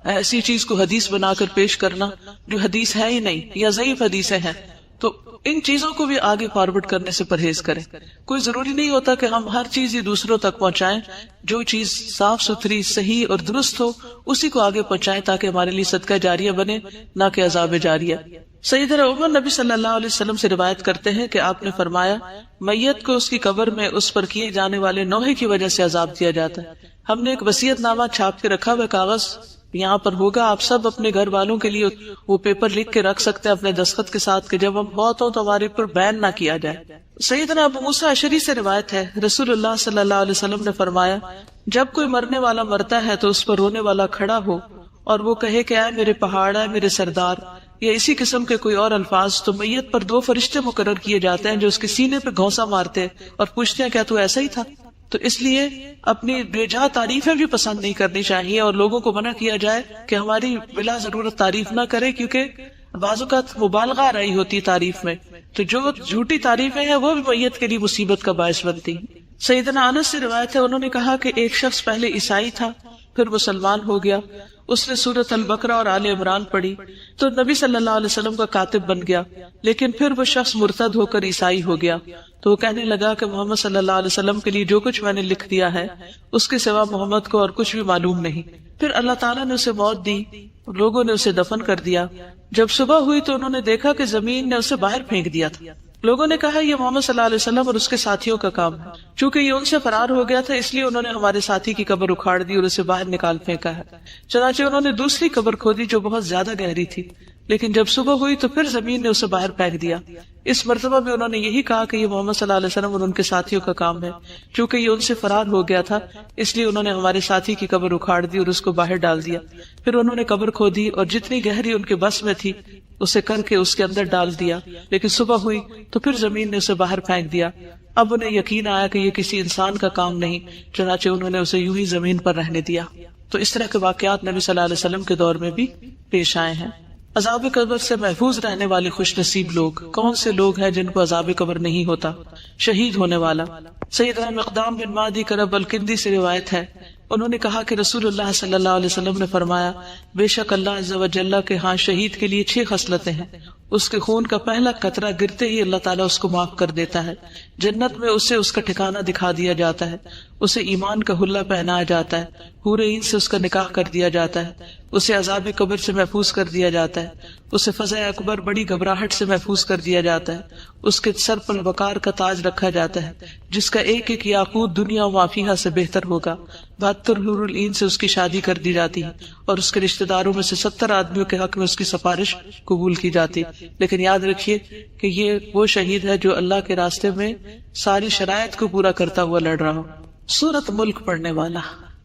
ایسی چیز کو حدیث بنا کر پیش کرنا جو حدیث ہے ہی نہیں یا ضعیف حدیثیں ہیں. تو ان چیزوں کو بھی آگے فارورڈ کرنے سے پرہیز کریں. کوئی ضروری نہیں ہوتا کہ ہم ہر چیز ہی دوسروں تک پہنچائیں. جو چیز صاف ستھری، صحیح اور درست ہو اسی کو آگے پہنچائیں تاکہ ہمارے لیے صدقہ جاریہ بنے، نہ کہ عذاب جاریہ. سیدنا عمر نبی صلی اللہ علیہ وسلم سے روایت کرتے ہیں کہ آپ نے فرمایا میت کو اس کی قبر میں اس پر کیے جانے والے نوحے کی وجہ سے عذاب دیا جاتا ہے. ہم نے ایک وصیت نامہ چھاپ کے رکھا ہوا کاغذ یہاں پر ہوگا، آپ سب اپنے گھر والوں کے لیے وہ پیپر لکھ کے رکھ سکتے ہیں اپنے دستخط کے ساتھ کہ جب ہم بہت ہوں تو ہمارے پر بین نہ کیا جائے. سیدنا ابو موسیٰ اشعری سے روایت ہے، رسول اللہ صلی اللہ علیہ وسلم نے فرمایا جب کوئی مرنے والا مرتا ہے تو اس پر رونے والا کھڑا ہو اور وہ کہے کہ اے میرے پہاڑ، اے میرے سردار، یا اسی قسم کے کوئی اور الفاظ، تو میت پر 2 فرشتے مقرر کیے جاتے ہیں جو اس کے سینے پہ گھونسا مارتے اور پوچھتے ہیں کیا تو ایسا ہی تھا. تو اس لیے اپنی بے جا تعریفیں بھی پسند نہیں کرنی چاہیے اور لوگوں کو منع کیا جائے کہ ہماری بلا ضرورت تعریف نہ کرے، کیونکہ بعض اوقات مبالغہ آ رہی ہوتی تعریف میں. تو جو جھوٹی تعریفیں ہیں وہ بھی میت کے لیے مصیبت کا باعث بنتی. سیدنا انس سے روایت ہے، انہوں نے کہا کہ ایک شخص پہلے عیسائی تھا پھر مسلمان ہو گیا. اس نے سورۃ البقرہ اور آل عمران پڑھی تو نبی صلی اللہ علیہ وسلم کا کاتب بن گیا. لیکن پھر وہ شخص مرتد ہو کر عیسائی ہو گیا تو وہ کہنے لگا کہ محمد صلی اللہ علیہ وسلم کے لیے جو کچھ میں نے لکھ دیا ہے اس کے سوا محمد کو اور کچھ بھی معلوم نہیں. پھر اللہ تعالیٰ نے اسے موت دی، لوگوں نے اسے دفن کر دیا. جب صبح ہوئی تو انہوں نے دیکھا کہ زمین نے اسے باہر پھینک دیا تھا. لوگوں نے کہا یہ محمد صلی اللہ علیہ وسلم اور اس کے ساتھیوں کا کام ہے. چونکہ یہ ان سے فرار ہو گیا تھا اس لیے انہوں نے ہمارے ساتھی کی قبر اکھاڑ دی اور اسے باہر نکال پھینکا ہے. چنانچہ انہوں نے دوسری قبر کھودی جو بہت زیادہ گہری تھی، لیکن جب صبح ہوئی تو پھر زمین نے اسے باہر پھینک دیا. اس مرتبہ بھی انہوں نے یہی کہا کہ یہ محمد صلی اللہ علیہ وسلم اور ان کے ساتھیوں کا کام ہے. چونکہ یہ ان سے فرار ہو گیا تھا اس لیے انہوں نے ہمارے ساتھی کی قبر اکھاڑ دی اور اس کو باہر ڈال دیا. پھر انہوں نے قبر کھودی اور جتنی گہری ان کے بس میں تھی اسے کر کے اس کے اندر ڈال دیا، لیکن صبح ہوئی تو پھر زمین نے اسے باہر پھینک دیا. اب انہیں یقین آیا کہ یہ کسی انسان کا کام نہیں، چنانچہ انہوں نے اسے یوں ہی زمین پر رہنے دیا. تو اس طرح کے واقعات نبی صلی اللہ علیہ وسلم کے دور میں بھی پیش آئے ہیں. عذاب قبر سے محفوظ رہنے والے خوش نصیب لوگ کون سے لوگ ہیں جن کو عذاب قبر نہیں ہوتا؟ شہید ہونے والا. سیدنا مقدام بن معدی کرب الکندی سے روایت ہے، انہوں نے کہا کہ رسول اللہ صلی اللہ علیہ وسلم نے فرمایا بے شک اللہ عز و جل کے ہاں شہید کے لیے 6 خصلتیں ہیں. اس کے خون کا پہلا قطرہ گرتے ہی اللہ تعالیٰ اس کو معاف کر دیتا ہے. جنت میں اسے اس کا ٹھکانہ دکھا دیا جاتا ہے، اسے ایمان کا حلہ پہنایا جاتا ہے، حور عین سے اس کا نکاح کر دیا جاتا ہے، اسے عذاب قبر سے محفوظ کر دیا جاتا ہے، اسے فزع اکبر بڑی گھبراہٹ سے محفوظ کر دیا جاتا ہے، اس کے سر پر وقار کا تاج رکھا جاتا ہے جس کا ایک ایک یاقوت دنیا و ما فیہا سے بہتر ہوگا. 72 حور العین سے اس کی شادی کر دی جاتی ہے اور اس کے رشتہ داروں میں سے 70 آدمیوں کے حق میں اس کی سفارش قبول کی جاتی ہے. لیکن یاد رکھیے کہ یہ وہ شہید ہے جو اللہ کے راستے میں ساری شرائط کو پورا کرتا ہوا لڑ رہا ہو. سورۃ ملک پڑھنے والا.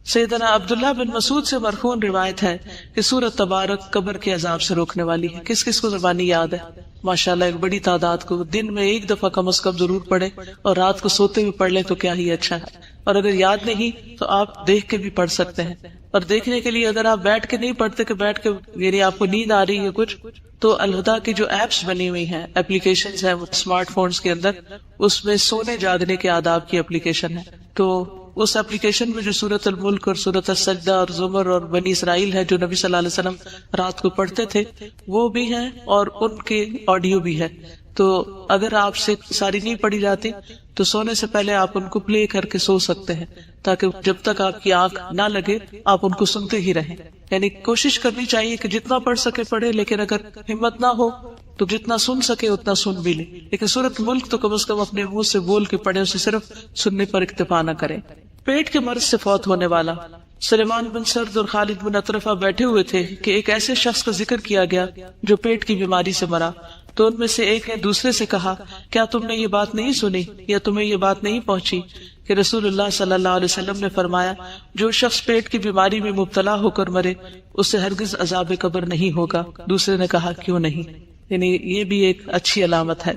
سیدنا عبداللہ بن مسعود سے مرفوع روایت ہے کہ سورۃ تبارک قبر کے عذاب سے روکنے والی ہے. کس کس کو زبانی یاد ہے؟ ماشاءاللہ ایک بڑی تعداد کو. دن میں ایک دفعہ کم از کم ضرور پڑھیں اور رات کو سوتے ہوئے پڑھ لیں تو کیا ہی اچھا ہے. اور اگر یاد نہیں تو آپ دیکھ کے بھی پڑھ سکتے ہیں. اور دیکھنے کے لیے اگر آپ بیٹھ کے نہیں پڑھتے کہ بیٹھ کے یعنی آپ کو نیند آ رہی ہے کچھ، تو الہدا کی جو ایپس بنی ہوئی ہیں، اپلیکیشنز ہیں اسمارٹ فونز کے اندر، اس میں سونے جاگنے کے آداب کی اپلیکیشن ہے. تو اس اپلیکیشن میں جو سورۃ الملک اور سورۃ السجدہ اور زمر اور بنی اسرائیل ہے جو نبی صلی اللہ علیہ وسلم رات کو پڑھتے تھے وہ بھی ہیں اور ان کے آڈیو بھی ہے. تو اگر آپ سے ساری نہیں پڑھی جاتی تو سونے سے پہلے آپ ان کو پلے کر کے سو سکتے ہیں تاکہ جب تک آپ کی آنکھ نہ لگے آپ ان کو سنتے ہی رہیں. یعنی کوشش کرنی چاہیے کہ جتنا پڑھ سکے پڑھے، لیکن اگر ہمت نہ ہو تو جتنا سن سکے اتنا سن بھی لے. لیکن سورۃ ملک تو کم از کم اپنے منہ سے بول کے پڑھے، اسے صرف سننے پر اکتفا نہ کریں. پیٹ کے مرض سے فوت ہونے والا. سلیمان بن سرد اور خالد بن اطرفہ بیٹھے ہوئے تھے کہ ایک ایسے شخص کا ذکر کیا گیا جو پیٹ کی بیماری سے مرا. تو ان میں سے ایک نے دوسرے سے کہا، کیا تم نے یہ بات نہیں سنی یا تمہیں یہ بات نہیں پہنچی کہ رسول اللہ صلی اللہ علیہ وسلم نے فرمایا جو شخص پیٹ کی بیماری میں مبتلا ہو کر مرے اسے ہرگز عذاب قبر نہیں ہوگا. دوسرے نے کہا کیوں نہیں؟ یعنی یہ بھی ایک اچھی علامت ہے.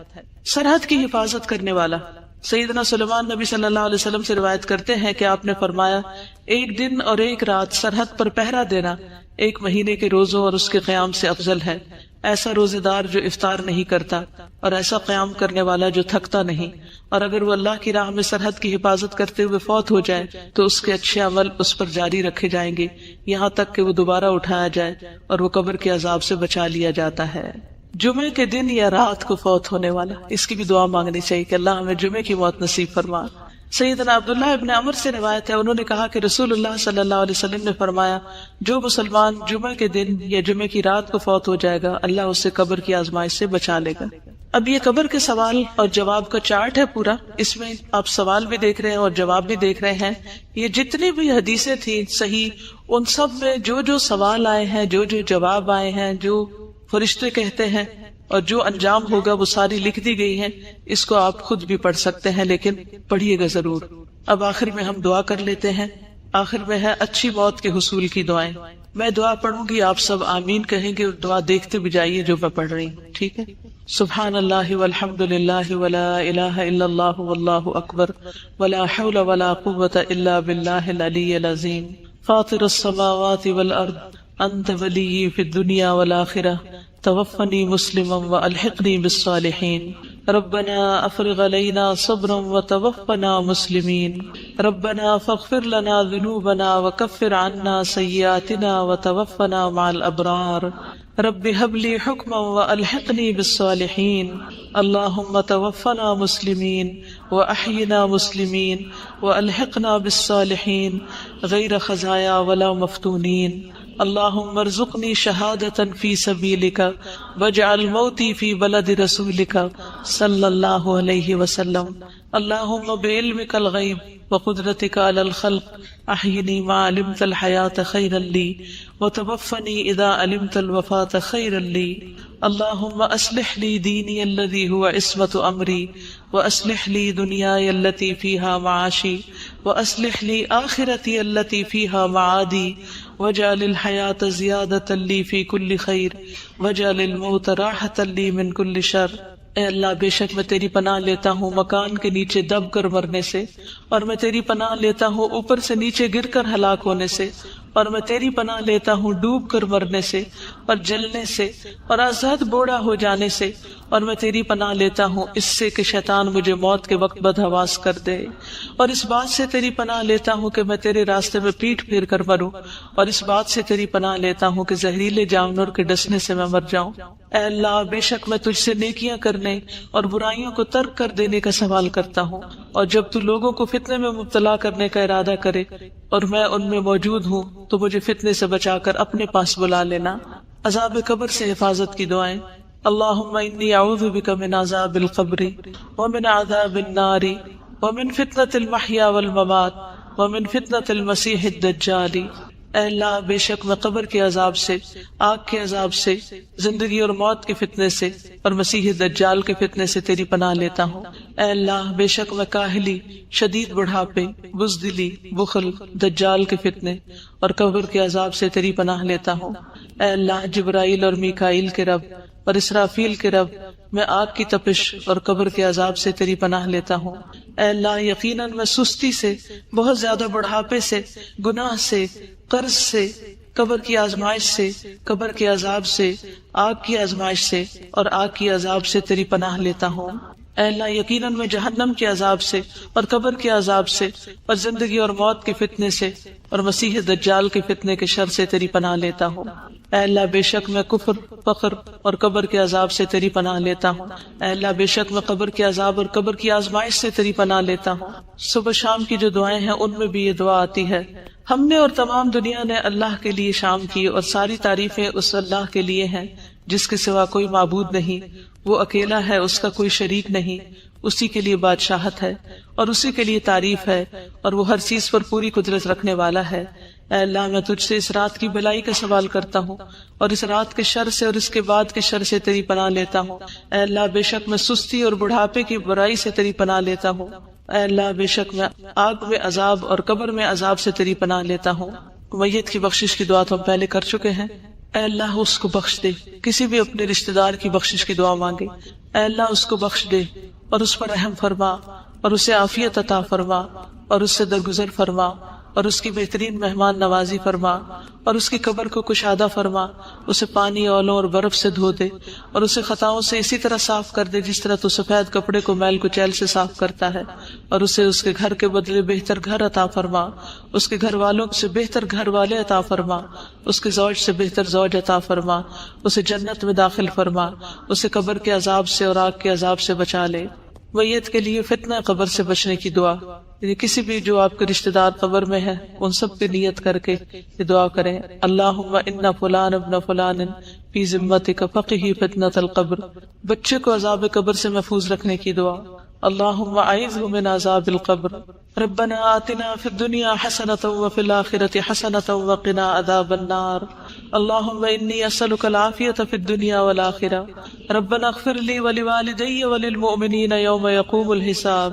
سرحد کی حفاظت کرنے والا. سیدنا سلیمان نبی صلی اللہ علیہ وسلم سے روایت کرتے ہیں کہ آپ نے فرمایا ایک دن اور ایک رات سرحد پر پہرا دینا ایک مہینے کے روزوں اور اس کے قیام سے افضل ہے. ایسا روزے دار جو افطار نہیں کرتا اور ایسا قیام کرنے والا جو تھکتا نہیں. اور اگر وہ اللہ کی راہ میں سرحد کی حفاظت کرتے ہوئے فوت ہو جائے تو اس کے اچھے عمل اس پر جاری رکھے جائیں گے یہاں تک کہ وہ دوبارہ اٹھایا جائے اور وہ قبر کے عذاب سے بچا لیا جاتا ہے. جمعے کے دن یا رات کو فوت ہونے والا. اس کی بھی دعا مانگنی چاہیے کہ اللہ ہمیں جمعے کی موت نصیب فرما. سیدنا عبداللہ ابن عمر سے روایت ہے، انہوں نے کہا کہ رسول اللہ صلی اللہ علیہ وسلم نے فرمایا جو مسلمان جمعے کے دن یا جمعے کی رات کو فوت ہو جائے گا اللہ اسے قبر کی آزمائش سے بچا لے گا. اب یہ قبر کے سوال اور جواب کا چارٹ ہے پورا. اس میں آپ سوال بھی دیکھ رہے ہیں اور جواب بھی دیکھ رہے ہیں. یہ جتنی بھی حدیثیں تھیں صحیح، ان سب میں جو جو سوال آئے ہیں، جو جو جواب آئے ہیں، جو فرشتے کہتے ہیں اور جو انجام ہوگا وہ ساری لکھ دی گئی ہیں. اس کو آپ خود بھی پڑھ سکتے ہیں لیکن پڑھیے گا ضرور. اب آخر میں ہم دعا کر لیتے ہیں. آخر میں ہے اچھی موت کے حصول کی دعائیں. میں دعا پڑھوں گی، آپ سب آمین کہیں گے اور دعا دیکھتے بھی جائیے جو میں پڑھ رہی ہوں. ٹھیک ہے؟ سبحان اللہ والحمد للہ ولا الہ الا اللہ واللہ اکبر ولا حول ولا قوة الا باللہ العلی العظیم. فاطر السماوات والارض انت ولی فی الدنیا والآخرہ توفنی مسلما والحقنی بالصالحین. ربنا افرغ علینا صبرا وتوفنا مسلمین. ربنا فاغفر لنا ذنوبنا وکفر عنا سیئاتنا وتوفنا مع الابرار. رب هب لي حكما والحقني بالصالحين. اللهم توفنا مسلمين واحينا مسلمين والحقنا بالصالحين غير خزايا ولا مفتونين. اللهم ارزقني شهادة في سبيلك واجعل موتي في بلد رسولك صلى الله عليه وسلم. اللهم بعلمك الغيب وقدرتك على الخلق احيني ما علمت الحياة خيرا لي وتوفني اذا علمت الوفاة خيرا لي. اللهم اصلح لي ديني الذي هو عصمة امري واصلح لي دنياي التي فيها معاشي واصلح لي آخرتي التي فيها معادي واجعل الحياة زيادة لي في كل خير واجعل الموت راحة لي من كل شر. اے اللہ بے شک میں تیری پناہ لیتا ہوں مکان کے نیچے دب کر مرنے سے، اور میں تیری پناہ لیتا ہوں اوپر سے نیچے گر کر ہلاک ہونے سے، اور میں تیری پناہ لیتا ہوں ڈوب کر مرنے سے اور جلنے سے اور آزاد بوڑھا ہو جانے سے، اور میں تیری پناہ لیتا ہوں اس سے کہ شیطان مجھے موت کے وقت بدحواس کر دے، اور اس بات سے تیری پناہ لیتا ہوں کہ میں تیرے راستے میں پیٹ پھیر کر مروں، اور اس بات سے تیری پناہ لیتا ہوں کہ زہریلے جانور کے ڈسنے سے میں مر جاؤں. اے اللہ بے شک میں تجھ سے نیکیاں کرنے اور برائیوں کو ترک کر دینے کا سوال کرتا ہوں، اور جب تو لوگوں کو فتنے میں مبتلا کرنے کا ارادہ کرے اور میں ان میں موجود ہوں تو مجھے فتنے سے بچا کر اپنے پاس بلا لینا. عذاب قبر سے حفاظت کی دعائیں. اللہم انی اعوذ بک من عذاب القبر ومن عذاب النار ومن فتنة المحیا والممات ومن فتنة المسیح الدجال، اے اللہ بے شک میں قبر کے عذاب سے، آگ کے عذاب سے، زندگی اور موت کے فتنے سے اور مسیح دجال کے فتنے سے تیری پناہ لیتا ہوں۔ اے اللہ بے شک میں کاہلی، شدید بڑھاپے، بزدلی، بخل، دجال کے فتنے اور قبر کے عذاب سے تیری پناہ لیتا ہوں۔ اے اللہ جبرائیل اور میکائیل کے رب اور اسرافیل کے رب، میں آگ کی تپش اور قبر کے عذاب سے تیری پناہ لیتا ہوں۔ اے اللہ یقیناً میں سستی سے، بہت زیادہ بڑھاپے سے، گناہ سے، قرض سے، قبر کی آزمائش سے، قبر کے عذاب سے، آگ کی آزمائش سے اور آگ کی عذاب سے تیری پناہ لیتا ہوں۔ اے اللہ یقیناً میں جہنم کے عذاب سے اور قبر کے عذاب سے اور زندگی اور موت کے فتنے سے اور مسیح دجال کے فتنے کے شر سے تیری پناہ لیتا ہوں۔ اے اللہ بے شک میں کفر، فقر اور قبر کے عذاب سے تیری پناہ لیتا ہوں۔ اے اللہ بے شک میں قبر کے عذاب اور قبر کی آزمائش سے تیری پناہ لیتا ہوں۔ صبح شام کی جو دعائیں ہیں ان میں بھی یہ دعا آتی ہے، ہم نے اور تمام دنیا نے اللہ کے لیے شام کی اور ساری تعریفیں اس اللہ کے لیے ہیں جس کے سوا کوئی معبود نہیں، وہ اکیلا ہے، اس کا کوئی شریک نہیں، اسی کے لیے بادشاہت ہے اور اسی کے لیے تعریف ہے اور وہ ہر چیز پر پوری قدرت رکھنے والا ہے۔ اے اللہ میں تجھ سے اس رات کی بھلائی کا سوال کرتا ہوں اور اس رات کے شر سے اور اس کے بعد کے شر سے تیری پناہ لیتا ہوں۔ اے اللہ بے شک میں سستی اور بڑھاپے کی برائی سے تیری پناہ لیتا ہوں۔ اے اللہ بے شک میں آگ میں عذاب اور قبر میں عذاب سے تیری پناہ لیتا ہوں۔ میت کی بخشش کی دعا تو ہم پہلے کر چکے ہیں۔ اے اللہ اس کو بخش دے، کسی بھی اپنے رشتہ دار کی بخشش کی دعا مانگے، اے اللہ اس کو بخش دے اور اس پر رحم فرما اور اسے عافیت عطا فرما اور اس سے درگزر فرما اور اس کی بہترین مہمان نوازی فرما اور اس کی قبر کو کشادہ فرما، اسے پانی، اولوں اور برف سے دھو دے اور اسے خطاؤں سے اسی طرح صاف کر دے جس طرح تو سفید کپڑے کو میل کچیل سے صاف کرتا ہے، اور اسے اس کے گھر کے بدلے بہتر گھر عطا فرما، اس کے گھر والوں سے بہتر گھر والے عطا فرما، اس کے زوج سے بہتر زوج عطا فرما، اسے جنت میں داخل فرما، اسے قبر کے عذاب سے اور آگ کے عذاب سے بچا لے۔ میت کے لیے فتنہ قبر سے بچنے کی دعا، یعنی کسی بھی جو آپ کے رشتہ دار قبر میں ہے ان سب کی نیت کر کے یہ دعا کریں، اللہم ان فلان ابن فلان فی ذمتک فقہ فتنۃ القبر، بچے کو عذاب قبر سے محفوظ رکھنے کی دعا، اللہم اعذہ من عذاب القبر، ربنا آتنا فی الدنیا حسنۃ وفی الآخرۃ حسنۃ وقنا عذاب النار، اللہم انی اسألک العافیۃ فی الدنیا والآخرہ، ربنا اغفر لی ولوالدی وللمؤمنین یوم یقوم الحساب،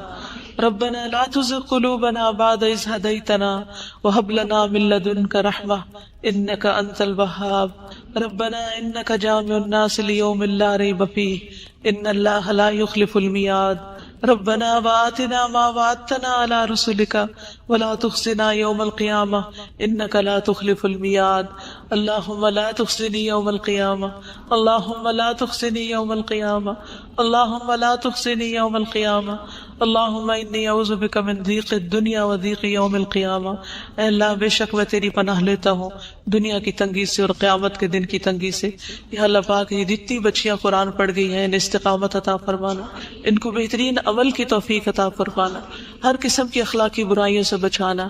ربنا لا تزغ قلوبنا بعد إذ هديتنا وهب لنا من لدنك رحمة إنك أنت الوهاب، ربنا إنك جامع الناس ليوم لا ريب فيه إن الله لا يخلف الميعاد، ربنا وآتنا ما وعدتنا على رسلك ولا تخزنا يوم القيامة إنك لا تخلف الميعاد، اللهم لا تخزني يوم القيامة، اللهم لا تخزني يوم القيامة، اللهم لا تخزني يوم القيامة، اللهم انی اعوذ بک من ضیق الدنیا و ضیق یوم القیامہ، اے اللہ بے شک میں تیری پناہ لیتا ہوں دنیا کی تنگی سے اور قیامت کے دن کی تنگی سے۔ یا اللہ پاک یہ جتنی بچیاں قرآن پڑھ گئی ہیں انہیں استقامت عطا فرمانا، ان کو بہترین عمل کی توفیق عطا فرمانا، ہر قسم کی اخلاقی برائیوں سے بچانا،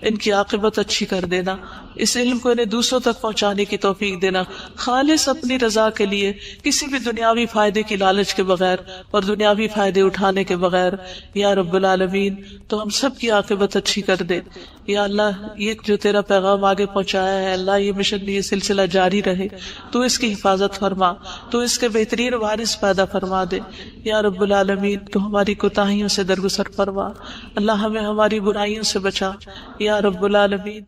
ان کی عاقبت اچھی کر دینا، اس علم کو انہیں دوسروں تک پہنچانے کی توفیق دینا، خالص اپنی رضا کے لیے، کسی بھی دنیاوی فائدے کی لالچ کے بغیر اور دنیاوی فائدے اٹھانے کے بغیر۔ یا رب العالمین تو ہم سب کی عاقبت اچھی کر دے۔ یا اللہ یہ جو تیرا پیغام آگے پہنچایا ہے، اللہ یہ مشن، یہ سلسلہ جاری رہے، تو اس کی حفاظت فرما، تو اس کے بہترین وارث پیدا فرما دے۔ یا رب العالمین تو ہماری کوتاہیوں سے درگزر فرما، اللہ ہمیں ہماری برائیوں سے بچا۔ یا رب العالمین